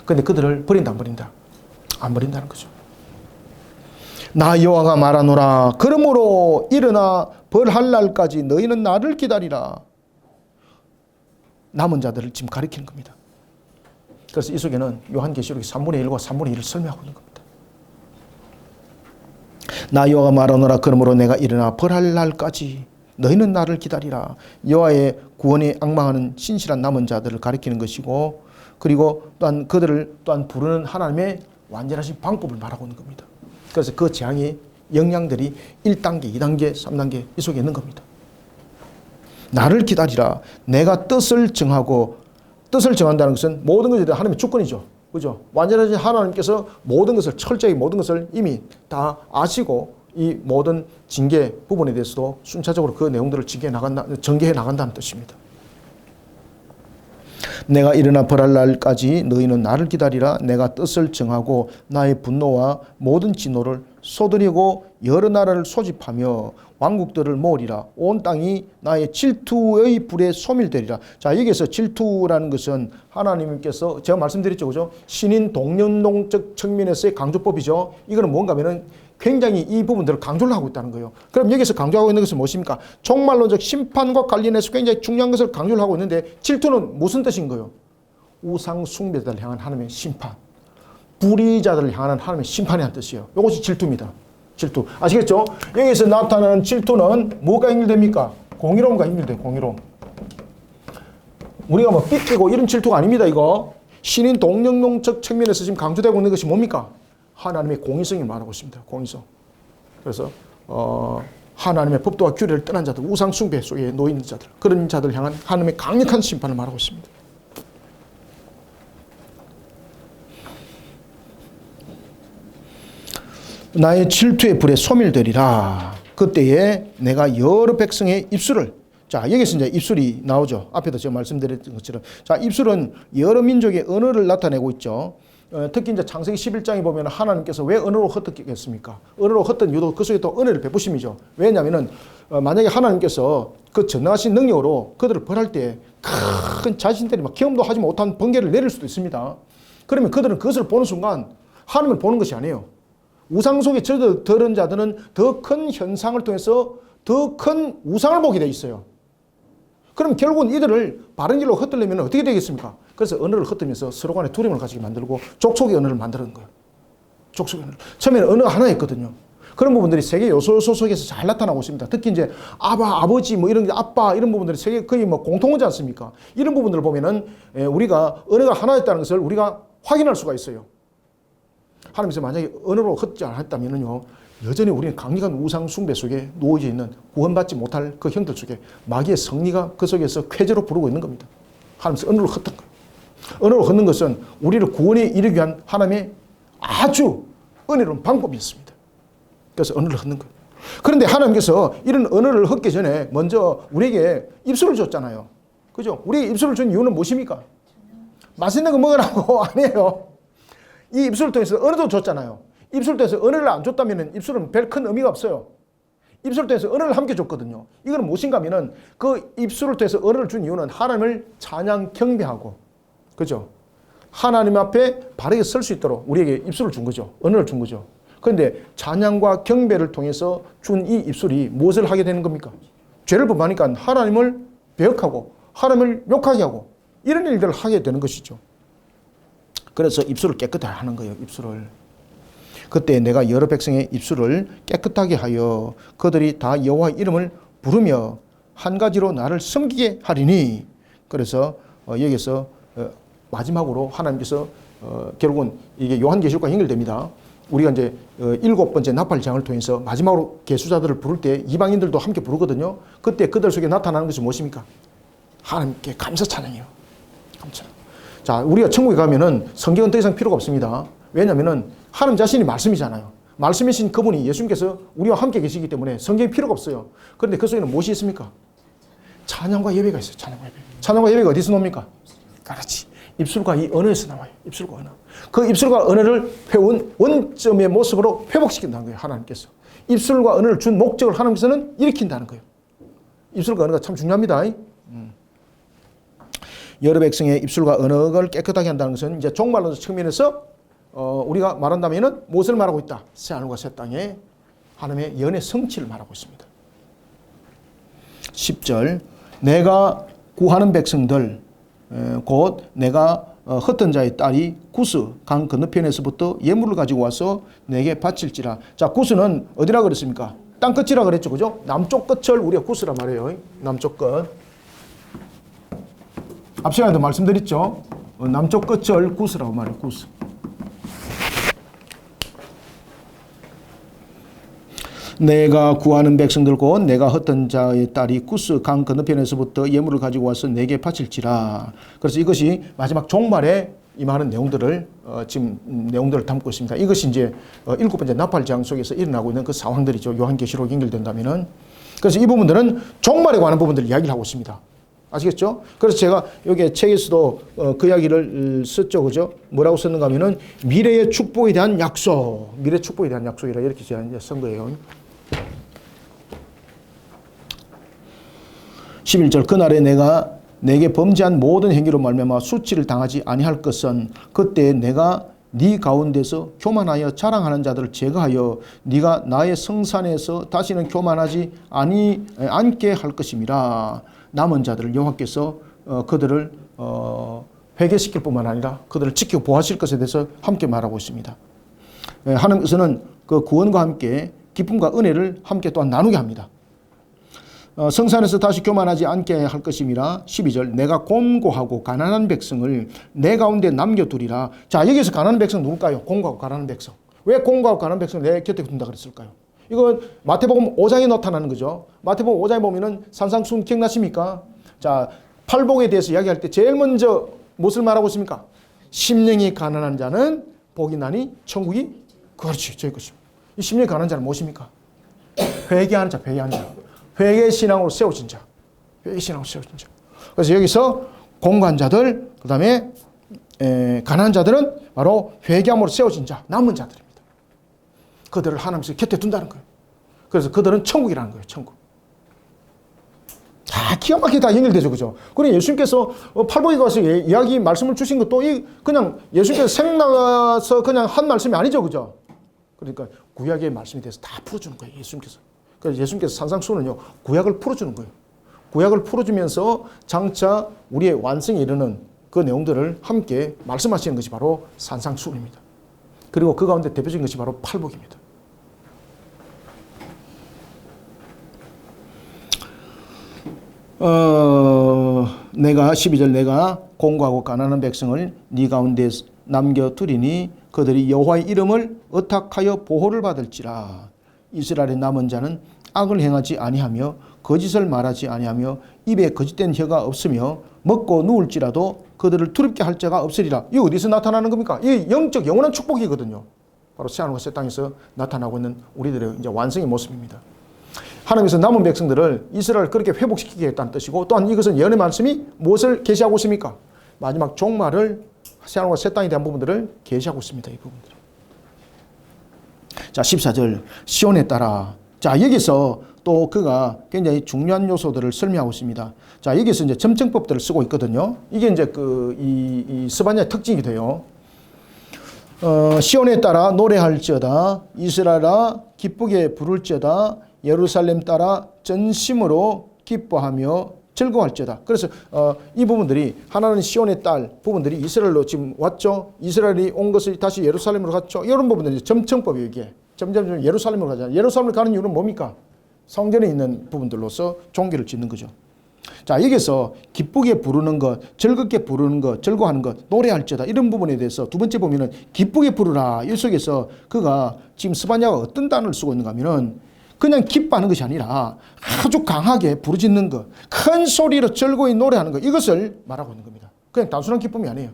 그런데 그들을 버린다, 안 버린다? 안 버린다는 거죠. 나 여호와가 말하노라. 그러므로 일어나 벌할 날까지 너희는 나를 기다리라. 남은 자들을 지금 가리키는 겁니다. 그래서 이 속에는 요한계시록의 3분의 1과 3분의 1을 설명하고 있는 겁니다. 나 여호와가 말하노라. 그러므로 내가 일어나 벌할 날까지 너희는 나를 기다리라. 여호와의 구원에 앙망하는 신실한 남은 자들을 가리키는 것이고, 그리고 또한 그들을 또한 부르는 하나님의 완전하신 방법을 말하고 있는 겁니다. 그래서 그 재앙의 영향들이 1단계, 2단계, 3단계 이 속에 있는 겁니다. 나를 기다리라. 내가 뜻을 정하고, 뜻을 정한다는 것은 모든 것에 대한 하나님의 주권이죠. 그죠? 완전하신 하나님께서 모든 것을 철저히 모든 것을 이미 다 아시고 이 모든 징계 부분에 대해서도 순차적으로 그 내용들을 전개해 나간다는 뜻입니다. 내가 일어나 벌할 날까지 너희는 나를 기다리라. 내가 뜻을 정하고 나의 분노와 모든 진노를 쏟으려고 여러 나라를 소집하며 왕국들을 모으리라. 온 땅이 나의 질투의 불에 소멸되리라. 자, 여기서 질투라는 것은 하나님께서 제가 말씀드렸죠, 그죠? 신인 동년동적 측면에서의 강조법이죠. 이거는 뭔가 하면은 굉장히 이 부분들을 강조를 하고 있다는 거예요. 그럼 여기서 강조하고 있는 것은 무엇입니까? 종말론적 심판과 관련해서 굉장히 중요한 것을 강조를 하고 있는데 질투는 무슨 뜻인 거예요? 우상 숭배자들을 향한 하나님의 심판, 불의자들을 향한 하나님의 심판이라는 뜻이에요. 이것이 질투입니다. 질투. 아시겠죠? 여기서 나타나는 질투는 뭐가 연결됩니까? 공의로움과 연결돼요. 공의로움. 우리가 뭐 삐끼고 이런 질투가 아닙니다. 이거 신인 동력론적 측면에서 지금 강조되고 있는 것이 뭡니까? 하나님의 공의성을 말하고 있습니다. 공의성. 그래서 하나님의 법도와 규례를 떠난 자들, 우상 숭배 속에 놓여 있는 자들, 그런 자들 향한 하나님의 강력한 심판을 말하고 있습니다. 나의 질투의 불에 소멸되리라. 그때에 내가 여러 백성의 입술을, 자, 여기서 이제 입술이 나오죠. 앞에도 제가 말씀드렸던 것처럼. 자, 입술은 여러 민족의 언어를 나타내고 있죠. 특히 이제 창세기 11장에 보면 하나님께서 왜 언어로 흩었겠습니까? 언어로 흩은 이유도 그 속에 또 은혜를 베푸심이죠. 왜냐하면은 만약에 하나님께서 그 전능하신 능력으로 그들을 벌할 때 큰 자신들이 막 경험도 하지 못한 번개를 내릴 수도 있습니다. 그러면 그들은 그것을 보는 순간 하나님을 보는 것이 아니에요. 우상 속에 들은 자들은 더 큰 현상을 통해서 더 큰 우상을 보게 돼 있어요. 그럼 결국은 이들을 바른 길로 흩으려면 어떻게 되겠습니까? 그래서 언어를 흩으면서 서로 간에 두려움을 가지게 만들고 족속의 언어를 만드는 거예요. 족속의 언어를. 처음에는 언어가 하나였거든요. 그런 부분들이 세계 요소 속에서 잘 나타나고 있습니다. 특히 이제 아버지 뭐 이런 게 아빠 이런 부분들이 세계 거의 뭐 공통하지 않습니까? 이런 부분들을 보면은 우리가 언어가 하나였다는 것을 우리가 확인할 수가 있어요. 하나님께서 만약에 언어로 흩지 않았다면요, 여전히 우리는 강력한 우상 숭배 속에 놓여져 있는 구원받지 못할 그 형들 속에 마귀의 성리가 그 속에서 쾌제로 부르고 있는 겁니다. 하나님께서 언어로 흩은 거예요. 언어로 흩는 것은 우리를 구원에 이르기 위한 하나님의 아주 은혜로운 방법이었습니다. 그래서 언어를 흩는 거예요. 그런데 하나님께서 이런 언어를 흩기 전에 먼저 우리에게 입술을 줬잖아요. 그죠? 우리에게 입술을 준 이유는 무엇입니까? 맛있는 거 먹으라고 아니에요. 이 입술을 통해서 언어도 줬잖아요. 입술을 통해서 언어를 안 줬다면 입술은 별 큰 의미가 없어요. 입술을 통해서 언어를 함께 줬거든요. 이거는 무엇인가 하면은 그 입술을 통해서 언어를 준 이유는 하나님을 찬양 경배하고, 그죠? 하나님 앞에 바르게 설 수 있도록 우리에게 입술을 준 거죠. 언어를 준 거죠. 그런데 찬양과 경배를 통해서 준 이 입술이 무엇을 하게 되는 겁니까? 죄를 범하니까 하나님을 배역하고 하나님을 욕하게 하고 이런 일들을 하게 되는 것이죠. 그래서 입술을 깨끗하게 하는 거예요. 입술을. 그때 내가 여러 백성의 입술을 깨끗하게 하여 그들이 다 여호와 이름을 부르며 한 가지로 나를 섬기게 하리니. 그래서 여기서 마지막으로 하나님께서 결국은 이게 요한계시록과 연결됩니다. 우리가 이제 7번째 나팔장을 통해서 마지막으로 계수자들을 부를 때 이방인들도 함께 부르거든요. 그때 그들 속에 나타나는 것이 무엇입니까? 하나님께 감사 찬양이에요. 감사. 자, 우리가 천국에 가면은 성경은 더 이상 필요가 없습니다. 왜냐하면은 하나님 자신이 말씀이잖아요. 말씀이신 그분이 예수님께서 우리와 함께 계시기 때문에 성경이 필요가 없어요. 그런데 그 속에는 무엇이 있습니까? 찬양과 예배가 있어요. 찬양과 예배. 찬양과 예배가 어디서 나옵니까? 그렇지. 입술과 이 언어에서 나와요. 입술과 언어. 그 입술과 언어를 회원 원점의 모습으로 회복시킨다는 거예요. 하나님께서. 입술과 언어를 준 목적을 하나님께서는 일으킨다는 거예요. 입술과 언어가 참 중요합니다. 여러 백성의 입술과 언어를 깨끗하게 한다는 것은 이제 종말론적 측면에서 우리가 말한다면은 무엇을 말하고 있다? 새하늘과 새 땅에 하나님의 연의 성취를 말하고 있습니다. 10절 내가 구하는 백성들 곧 내가 흩은 자의 딸이 구스 강 건너편에서부터 예물을 가지고 와서 내게 바칠지라. 자, 구스는 어디라 그랬습니까? 땅 끝이라 그랬죠. 그죠? 남쪽 끝을 우리가 구스라 말해요. 남쪽 끝. 앞 시간에도 말씀드렸죠. 남쪽 끝을 구스라고 말해요. 구스. 내가 구하는 백성들 곧 내가 흩은 자의 딸이 구스 강 건너편에서부터 예물을 가지고 와서 내게 바칠지라. 그래서 이것이 마지막 종말에 임하는 내용들을 지금 내용들을 담고 있습니다. 이것이 이제 7번째 나팔장 속에서 일어나고 있는 그 상황들이죠. 요한계시록 연결된다면은. 그래서 이 부분들은 종말에 관한 부분들을 이야기를 하고 있습니다. 아시겠죠? 그래서 제가 여기 책에서도 그 이야기를 썼죠. 그죠? 뭐라고 썼는가 하면은 미래의 축복에 대한 약속. 미래 축복에 대한 약속이라 이렇게 제가 이제 쓴 거예요. 11절 그날에 내가 내게 범죄한 모든 행위로 말미암아 수치를 당하지 아니할 것은 그때 내가 네 가운데서 교만하여 자랑하는 자들을 제거하여 네가 나의 성산에서 다시는 교만하지 않게 할 것임이라. 남은 자들을 여호와께서 그들을 회개시킬 뿐만 아니라 그들을 지키고 보호하실 것에 대해서 함께 말하고 있습니다. 하나님께서는 그 구원과 함께 기쁨과 은혜를 함께 또한 나누게 합니다. 성산에서 다시 교만하지 않게 할 것임이라. 12절 내가 곤고하고 가난한 백성을 내 가운데 남겨두리라. 자, 여기서 가난한 백성 누굴까요? 곤고하고 가난한 백성. 왜 곤고하고 가난한 백성을 내 곁에 둔다 그랬을까요? 이건 마태복음 5장에 나타나는 거죠. 마태복음 5장에 보면은 산상수훈 기억나십니까? 자, 팔복에 대해서 이야기할 때 제일 먼저 무엇을 말하고 있습니까? 심령이 가난한 자는 복이 나니 천국이 그렇지 저희 것입니다. 이 심령이 가난한 자는 무엇입니까? 회개하는 자, 회개하는 자. 회개 신앙으로 세워진 자. 회개 신앙으로 세워진 자. 그래서 여기서 공고한 자들, 그 다음에 가난한 자들은 바로 회개함으로 세워진 자, 남은 자들입니다. 그들을 하나님께서 곁에 둔다는 거예요. 그래서 그들은 천국이라는 거예요. 천국. 다 기가 막히게 다 연결되죠. 그죠? 그리고 예수님께서 팔복에 가서 이야기 말씀을 주신 것도 그냥 예수님께서 생나서 그냥 한 말씀이 아니죠. 그죠? 그러니까 구약의 말씀에 대해서 다 풀어주는 거예요. 예수님께서. 그래서 예수님께서 산상수훈은요, 구약을 풀어주는 거예요. 구약을 풀어주면서 장차 우리의 완성에 이르는 그 내용들을 함께 말씀하시는 것이 바로 산상수훈입니다. 그리고 그 가운데 대표적인 것이 바로 팔복입니다. 내가 12절 내가 공고하고 가난한 백성을 네 가운데 남겨두리니 그들이 여호와의 이름을 의탁하여 보호를 받을지라. 이스라엘의 남은 자는 악을 행하지 아니하며 거짓을 말하지 아니하며 입에 거짓된 혀가 없으며 먹고 누울지라도 그들을 두렵게 할 자가 없으리라. 이게 어디서 나타나는 겁니까? 이 영적 영원한 축복이거든요. 바로 새하늘과 새 땅에서 나타나고 있는 우리들의 이제 완성의 모습입니다. 하나님께서 남은 백성들을 이스라엘을 그렇게 회복시키겠다는 뜻이고, 또한 이것은 예언의 말씀이 무엇을 계시하고 있습니까? 마지막 종말을 새하늘과 새 땅에 대한 부분들을 계시하고 있습니다. 이 부분들. 자, 14절 시온에 따라. 자, 여기서 또 그가 굉장히 중요한 요소들을 설명하고 있습니다. 자, 여기서 이제 점정법들을 쓰고 있거든요. 이게 이제 이 스바냐의 특징이 돼요. 시온에 따라 노래할지어다, 이스라엘아 기쁘게 부를지어다, 예루살렘 따라 전심으로 기뻐하며 즐거워할지어다. 그래서 이 부분들이 하나는 시온의 딸 부분들이 이스라엘로 지금 왔죠. 이스라엘이 온 것을 다시 예루살렘으로 갔죠. 이런 부분들이 점청법이에요. 이게 점점 예루살렘으로 가잖아요. 예루살렘을 가는 이유는 뭡니까? 성전에 있는 부분들로서 종교를 짓는 거죠. 자, 여기서 기쁘게 부르는 것, 즐겁게 부르는 것, 즐거워하는 것, 노래할지어다 이런 부분에 대해서 두 번째 보면은 기쁘게 부르라. 이 속에서 그가 지금 스바냐가 어떤 단어를 쓰고 있는가 하면은 그냥 기뻐하는 것이 아니라 아주 강하게 부르짖는 것, 큰 소리로 즐거이 노래하는 것, 이것을 말하고 있는 겁니다. 그냥 단순한 기쁨이 아니에요.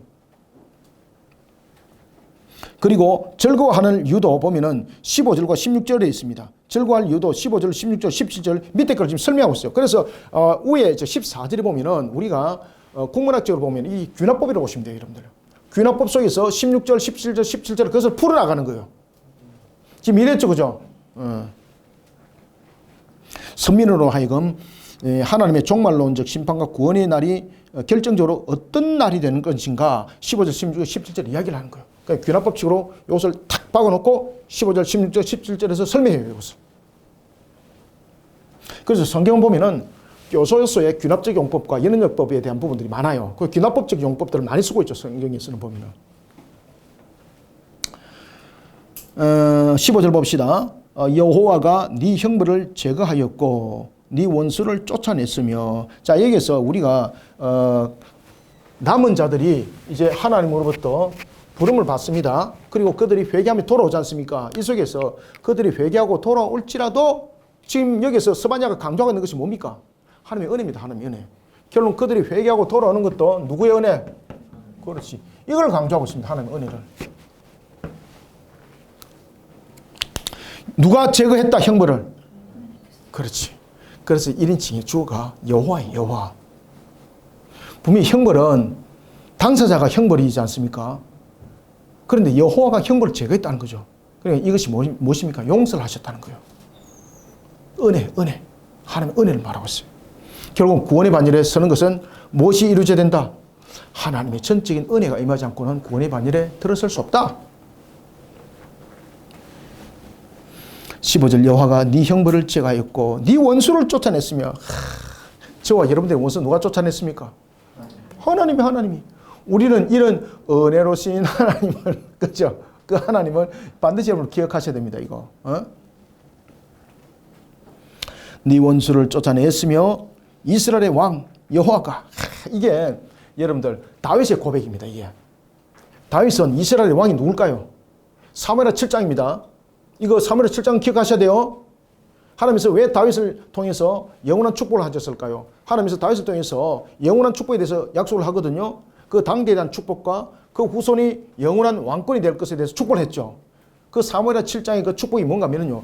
그리고 즐거워하는 이유도 보면은 15절과 16절에 있습니다. 즐거워할 이유도 15절, 16절, 17절 밑에 걸 지금 설명하고 있어요. 그래서 위에 14절에 보면은 우리가 국문학적으로 보면 이 귀납법이라고 보시면 돼요, 여러분들. 귀납법 속에서 16절, 17절, 17절 그것을 풀어나가는 거예요. 지금 이랬죠, 그죠? 선민으로 하여금 하나님의 종말론적 심판과 구원의 날이 결정적으로 어떤 날이 되는 것인가 15절, 16절, 17절 이야기를 하는 거예요. 그러니까 귀납법칙으로 이것을 탁 박아놓고 15절, 16절, 17절에서 설명해요. 이것을. 그래서 성경을 보면은 요소요소의 귀납적 용법과 연언역법에 대한 부분들이 많아요. 그 귀납법적 용법들을 많이 쓰고 있죠. 성경에서는 보면은. 15절 봅시다. 여호와가 네 형벌을 제거하였고 네 원수를 쫓아냈으며. 자, 여기서 우리가 남은 자들이 이제 하나님으로부터 부름을 받습니다. 그리고 그들이 회개하며 돌아오지 않습니까? 이 속에서 그들이 회개하고 돌아올지라도 지금 여기서 스바냐가 강조하고 있는 것이 뭡니까? 하나님의 은혜입니다. 하나님의 은혜. 결론 그들이 회개하고 돌아오는 것도 누구의 은혜? 그렇지. 이걸 강조하고 있습니다. 하나님의 은혜를. 누가 제거했다 형벌을? 그렇지. 그래서 1인칭의 주어가 여호와예요. 여호와. 분명히 형벌은 당사자가 형벌이지 않습니까? 그런데 여호와가 형벌을 제거했다는 거죠. 그러니까 이것이 무엇입니까? 용서를 하셨다는 거예요. 은혜, 은혜. 하나님의 은혜를 말하고 있어요. 결국 구원의 반열에 서는 것은 무엇이 이루어져야 된다? 하나님의 전적인 은혜가 임하지 않고는 구원의 반열에 들어설 수 없다. 15절 여호와가 네 형벌을 제거하였고 네 원수를 쫓아냈으며 저와 여러분들의 원수 누가 쫓아냈습니까? 하나님이. 우리는 이런 은혜로신 하나님을 그죠? 그 하나님을 반드시 여러분 기억하셔야 됩니다. 이거. 네 원수를 쫓아냈으며 이스라엘의 왕 여호와가 이게 여러분들 다윗의 고백입니다. 이게 다윗은 이스라엘의 왕이 누굴까요? 사무엘하 7장입니다. 이거 사무엘하 7장 기억하셔야 돼요. 하나님께서 왜 다윗을 통해서 영원한 축복을 하셨을까요? 하나님께서 다윗을 통해서 영원한 축복에 대해서 약속을 하거든요. 그 당대에 대한 축복과 그 후손이 영원한 왕권이 될 것에 대해서 축복을 했죠. 그 사무엘하 7장의 그 축복이 뭔가 하면요.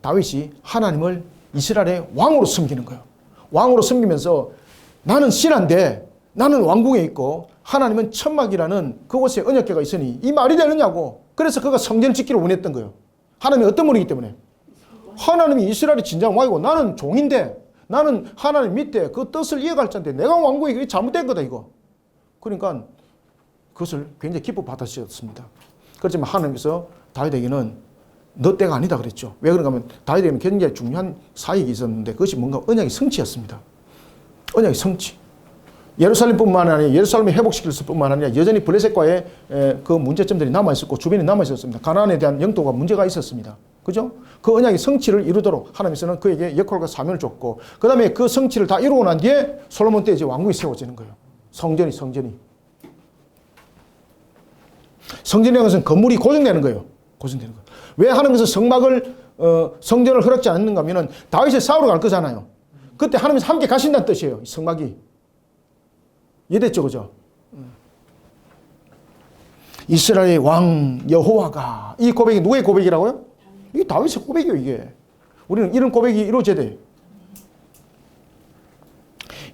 다윗이 하나님을 이스라엘의 왕으로 섬기는 거예요. 왕으로 섬기면서 나는 신한데 나는 왕궁에 있고 하나님은 천막이라는 그곳에 언약궤가 있으니 이 말이 되느냐고. 그래서 그가 성전을 짓기를 원했던 거예요. 하나님이 어떤 분이기 때문에. 하나님이 이스라엘의 진정 왕이고 나는 종인데 나는 하나님 밑에 그 뜻을 이어갈 자인데 내가 왕궁에 그게 잘못된 거다 이거. 그러니까 그것을 굉장히 기뻐 받으셨습니다. 그렇지만 하나님께서 다윗에게는 너 때가 아니다 그랬죠. 왜 그런가 하면 다윗에게는 굉장히 중요한 사역이 있었는데 그것이 뭔가 언약의 성취였습니다. 언약의 성취. 예루살렘뿐만 아니라 예루살렘을 회복시킬 뿐만 아니라 여전히 블레셋과의 그 문제점들이 남아있었고 주변에 남아있었습니다. 가나안에 대한 영토가 문제가 있었습니다. 그죠? 그 언약의 성취를 이루도록 하나님께서는 그에게 역할과 사명을 줬고 그 다음에 그 성취를 다 이루고 난 뒤에 솔로몬 때 이제 왕국이 세워지는 거예요. 성전이. 성전이라는 것은 건물이 고정되는 거예요. 고정되는 거예요. 왜 하나님께서 성전을 허락지 않는가 하면은 다윗이 싸우러 갈 거잖아요. 그때 하나님께서 함께 가신다는 뜻이에요. 성막이. 이해됐죠? 그죠? 이스라엘의 왕 여호와가 이 고백이 누구의 고백이라고요? 이게 다윗의 고백이에요. 이게. 우리는 이런 고백이 이루어져야 돼요.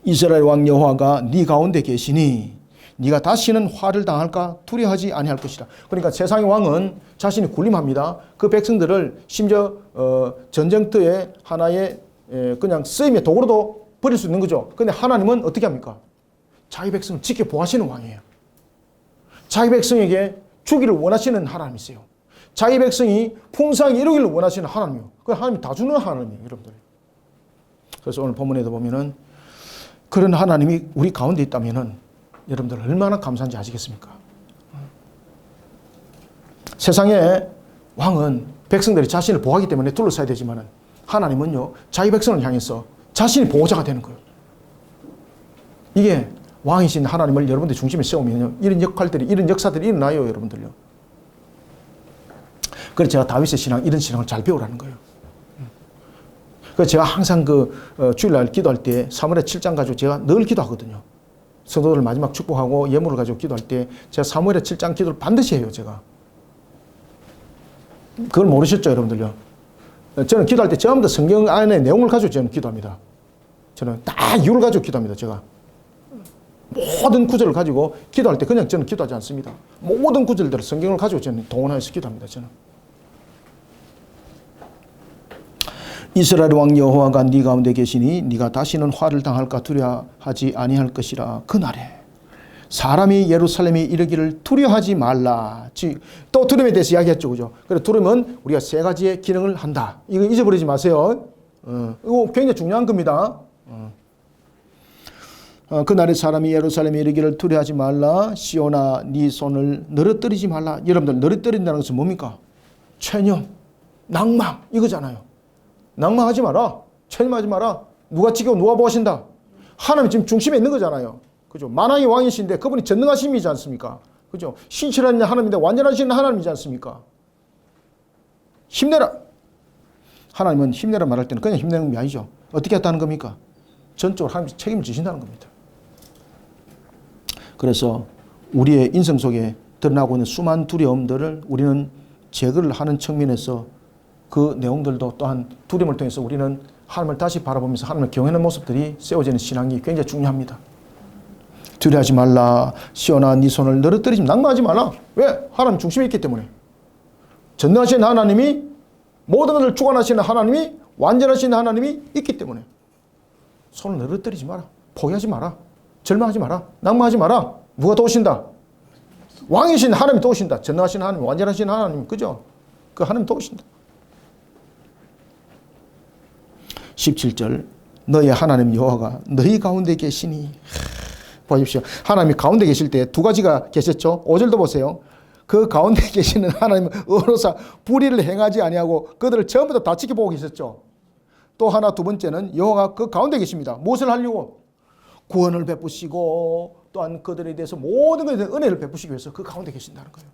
이스라엘 왕 여호와가 네 가운데 계시니 네가 다시는 화를 당할까 두려워하지 아니할 것이라. 그러니까 세상의 왕은 자신이 군림합니다. 그 백성들을 심지어 전쟁터의 하나의 그냥 쓰임의 도구로도 버릴 수 있는 거죠. 그런데 하나님은 어떻게 합니까? 자기 백성을 지켜 보호하시는 왕이에요. 자기 백성에게 주기를 원하시는 하나님이세요. 자기 백성이 풍성하게 이루기를 원하시는 하나님이요. 그 하나님이 다 주는 하나님이에요, 여러분들. 그래서 오늘 본문에도 보면은 그런 하나님이 우리 가운데 있다면은 여러분들 얼마나 감사한지 아시겠습니까? 세상의 왕은 백성들이 자신을 보호하기 때문에 둘러싸야 되지만은 하나님은요, 자기 백성을 향해서 자신이 보호자가 되는 거예요. 이게 왕이신 하나님을 여러분들 중심에 세우면요, 이런 역할들이, 이런 역사들이 일어나요, 여러분들요. 그래서 제가 다윗의 신앙, 이런 신앙을 잘 배우라는 거예요. 그래서 제가 항상 주일날 기도할 때 사무엘하 7장 가지고 제가 늘 기도하거든요. 성도들 마지막 축복하고 예물을 가지고 기도할 때 제가 사무엘하 7장 기도를 반드시 해요, 제가. 그걸 모르셨죠, 여러분들요? 저는 기도할 때 전부 다 성경 안에 내용을 가지고 저는 기도합니다. 저는 다 이유를 가지고 기도합니다, 제가. 모든 구절을 가지고 기도할 때 그냥 저는 기도하지 않습니다. 모든 구절들을 성경을 가지고 저는 동원해서 기도합니다, 저는. 이스라엘 왕 여호와가 네 가운데 계시니 네가 다시는 화를 당할까 두려워하지 아니할 것이라. 그날에 사람이 예루살렘에 이르기를 두려워하지 말라. 또 두려움에 대해서 이야기했죠, 그죠? 그래서 두려움은 우리가 세 가지의 기능을 한다. 이거 잊어버리지 마세요. 이거 굉장히 중요한 겁니다. 그날에 사람이 예루살렘에 이르기를 두려워하지 말라. 시온아 네 손을 늘어뜨리지 말라. 여러분들 늘어뜨린다는 것은 뭡니까? 체념, 낭망 이거잖아요. 낭망하지 마라. 체념하지 마라. 누가 지키고 누가 보신다. 하나님 지금 중심에 있는 거잖아요. 그죠? 만왕의 왕이신데 그분이 전능하심이지 않습니까? 그죠? 신실한 하나님인데 완전하신 하나님이지 않습니까? 힘내라. 하나님은 힘내라 말할 때는 그냥 힘내는 게 아니죠. 어떻게 했다는 겁니까? 전적으로 하나님이 책임을 지신다는 겁니다. 그래서 우리의 인생 속에 드러나고 있는 수많은 두려움들을 우리는 제거를 하는 측면에서 그 내용들도 또한 두려움을 통해서 우리는 하나님을 다시 바라보면서 하나님을 경외하는 모습들이 세워지는 신앙이 굉장히 중요합니다. 두려워하지 말라. 시온아 네 손을 늘어뜨리지 낭망하지 말라. 왜? 하나님 중심에 있기 때문에. 전능하신 하나님이 모든 것을 주관하시는 하나님이 완전하신 하나님이 있기 때문에 손을 늘어뜨리지 마라. 포기하지 마라. 절망하지 마라. 낭망하지 마라. 누가 도우신다? 왕이신 하나님이 도우신다. 전능하신 하나님, 완전하신 하나님, 그죠? 그 하나님 도우신다. 17절 너희 하나님 여호와가 너희 가운데 계시니. 보십시오. 하나님이 가운데 계실 때 두 가지가 계셨죠. 5절도 보세요. 그 가운데 계시는 하나님은 의로사 불의를 행하지 아니하고 그들을 전부 다 지켜보고 계셨죠. 또 하나 두 번째는 여호와가 그 가운데 계십니다. 무엇을 하려고? 구원을 베푸시고 또한 그들에 대해서 모든 것에 대해서 은혜를 베푸시기 위해서 그 가운데 계신다는 거예요.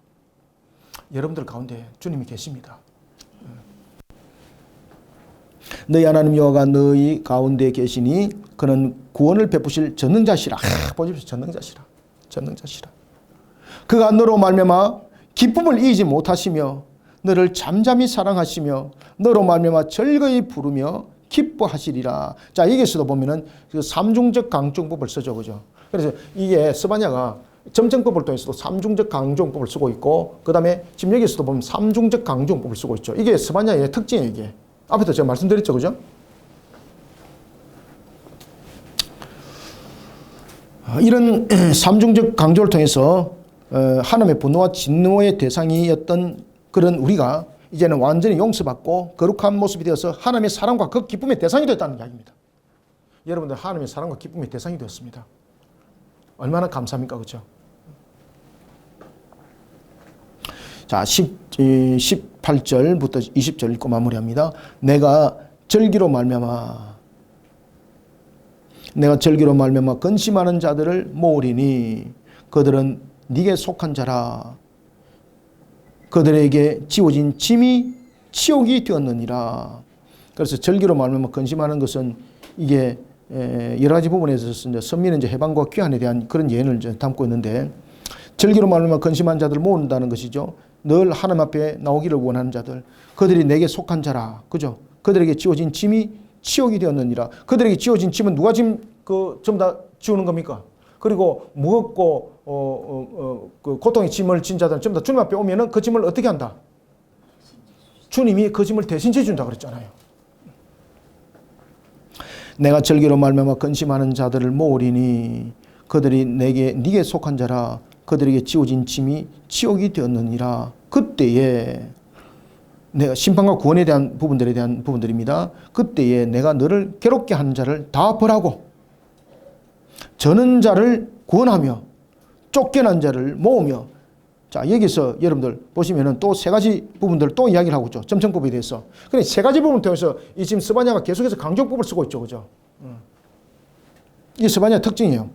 여러분들 가운데 주님이 계십니다. 너희 하나님 여호와가 너희 가운데 계시니 그는 구원을 베푸실 전능자시라. 보십시오. 전능자시라. 전능자시라. 그가 너로 말미암아 기쁨을 잊지 못하시며 너를 잠잠히 사랑하시며 너로 말미암아 즐거이 부르며 기뻐하시리라. 자, 여기서도 보면은 그 삼중적 강정법을 쓰죠, 그죠? 그래서 이게 스바냐가 점정법을 통해서도 삼중적 강정법을 쓰고 있고, 그 다음에 지금 여기서도 보면 삼중적 강정법을 쓰고 있죠. 이게 스바냐의 특징이에요, 이게. 앞에도 제가 말씀드렸죠, 그죠? 이런 삼중적 강조를 통해서 하나님의 분노와 진노의 대상이었던 그런 우리가 이제는 완전히 용서받고 거룩한 모습이 되어서 하나님의 사랑과 그 기쁨의 대상이 됐다는 이야기입니다. 여러분들 하나님의 사랑과 기쁨의 대상이 되었습니다. 얼마나 감사합니까? 그렇죠? 자, 18절부터 20절 읽고 마무리합니다. 내가 절기로 말미암아 근심하는 자들을 모으리니 그들은 네게 속한 자라. 그들에게 지워진 짐이 치욕이 되었느니라. 그래서 절기로 말미암아 근심하는 것은 이게 여러 가지 부분에 있어서 이제 선민의 이제 해방과 귀환에 대한 그런 예언을 이제 담고 있는데, 절기로 말미암아 근심한 자들을 모은다는 것이죠. 늘 하나님 앞에 나오기를 원하는 자들, 그들이 내게 속한 자라, 그죠? 그들에게 지워진 짐이 치욕이 되었느니라. 그들에게 지워진 짐은 누가 지금 전부 다 지우는 겁니까? 그리고 무겁고 그 고통의 짐을 진 자들은 전부 다 주님 앞에 오면은 그 짐을 어떻게 한다? 주님이 그 짐을 대신 져준다 그랬잖아요. 내가 절기로 말미암아 근심하는 자들을 모으리니 그들이 네게 속한 자라. 그들에게 지워진 짐이 치욕이 되었느니라. 그때에 내가 심판과 구원에 대한 부분들에 대한 부분들입니다. 그때에 내가 너를 괴롭게 하는 자를 다 벌하고 저는 자를 구원하며 쫓겨난 자를 모으며. 자, 여기서 여러분들 보시면은 또 세 가지 부분들 또 이야기를 하고 있죠. 점정법에 대해서. 그래, 세 가지 부분을 통해서 이 지금 스바냐가 계속해서 강조법을 쓰고 있죠. 그죠? 이게 스바냐 특징이에요.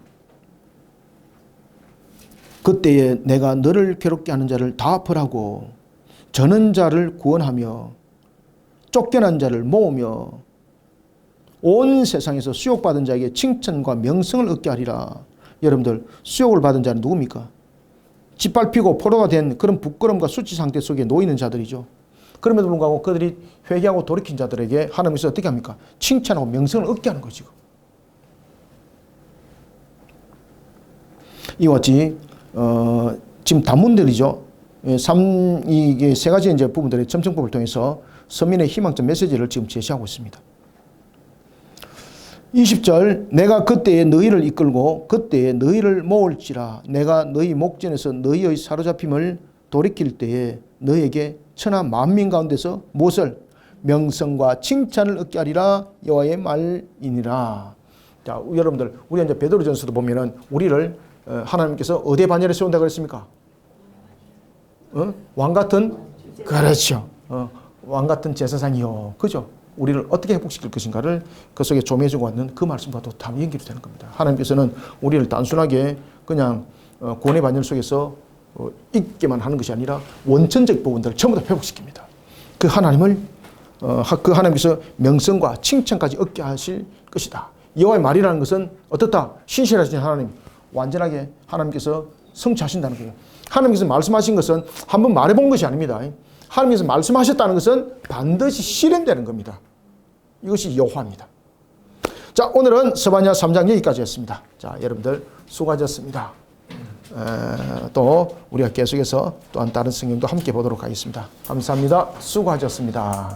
그때에 내가 너를 괴롭게 하는 자를 다 벌하고 저는 자를 구원하며 쫓겨난 자를 모으며 온 세상에서 수욕받은 자에게 칭찬과 명성을 얻게 하리라. 여러분들, 수욕을 받은 자는 누굽니까? 짓밟히고 포로가 된 그런 부끄러움과 수치 상태 속에 놓이는 자들이죠. 그럼에도 불구하고 그들이 회개하고 돌이킨 자들에게 하나님께서 어떻게 합니까? 칭찬하고 명성을 얻게 하는 거죠. 이와 같이 지금 단문들이죠. 이게 세 가지 이제 부분들의 점정법을 통해서 서민의 희망적 메시지를 지금 제시하고 있습니다. 20절 내가 그때에 너희를 이끌고 그때에 너희를 모을지라. 내가 너희 목전에서 너희의 사로잡힘을 돌이킬 때에 너희에게 천하 만민 가운데서 무엇을? 명성과 칭찬을 얻게 하리라. 여호와의 말이니라. 자, 여러분들, 우리 이제 베드로전서도 보면은 우리를 하나님께서 어디에 반열에 세운다 그랬습니까? 왕 같은, 그렇죠. 왕 같은 제사장이요, 그죠? 우리를 어떻게 회복시킬 것인가를 그 속에 조명해주고 있는 그 말씀과도 다 연결이 되는 겁니다. 하나님께서는 우리를 단순하게 그냥 구원의 반열 속에서 있게만 하는 것이 아니라 원천적 부분들을 전부 다 회복시킵니다. 그 하나님을 그 하나님께서 명성과 칭찬까지 얻게 하실 것이다. 여호와의 말이라는 것은 어떻다? 신실하신 하나님, 완전하게 하나님께서 성취하신다는 거예요. 하나님께서 말씀하신 것은 한번 말해본 것이 아닙니다. 하나님께서 말씀하셨다는 것은 반드시 실현되는 겁니다. 이것이 여호와입니다. 자, 오늘은 스바냐 3장 여기까지였습니다. 자, 여러분들 수고하셨습니다. 또 우리가 계속해서 또한 다른 성경도 함께 보도록 하겠습니다. 감사합니다. 수고하셨습니다.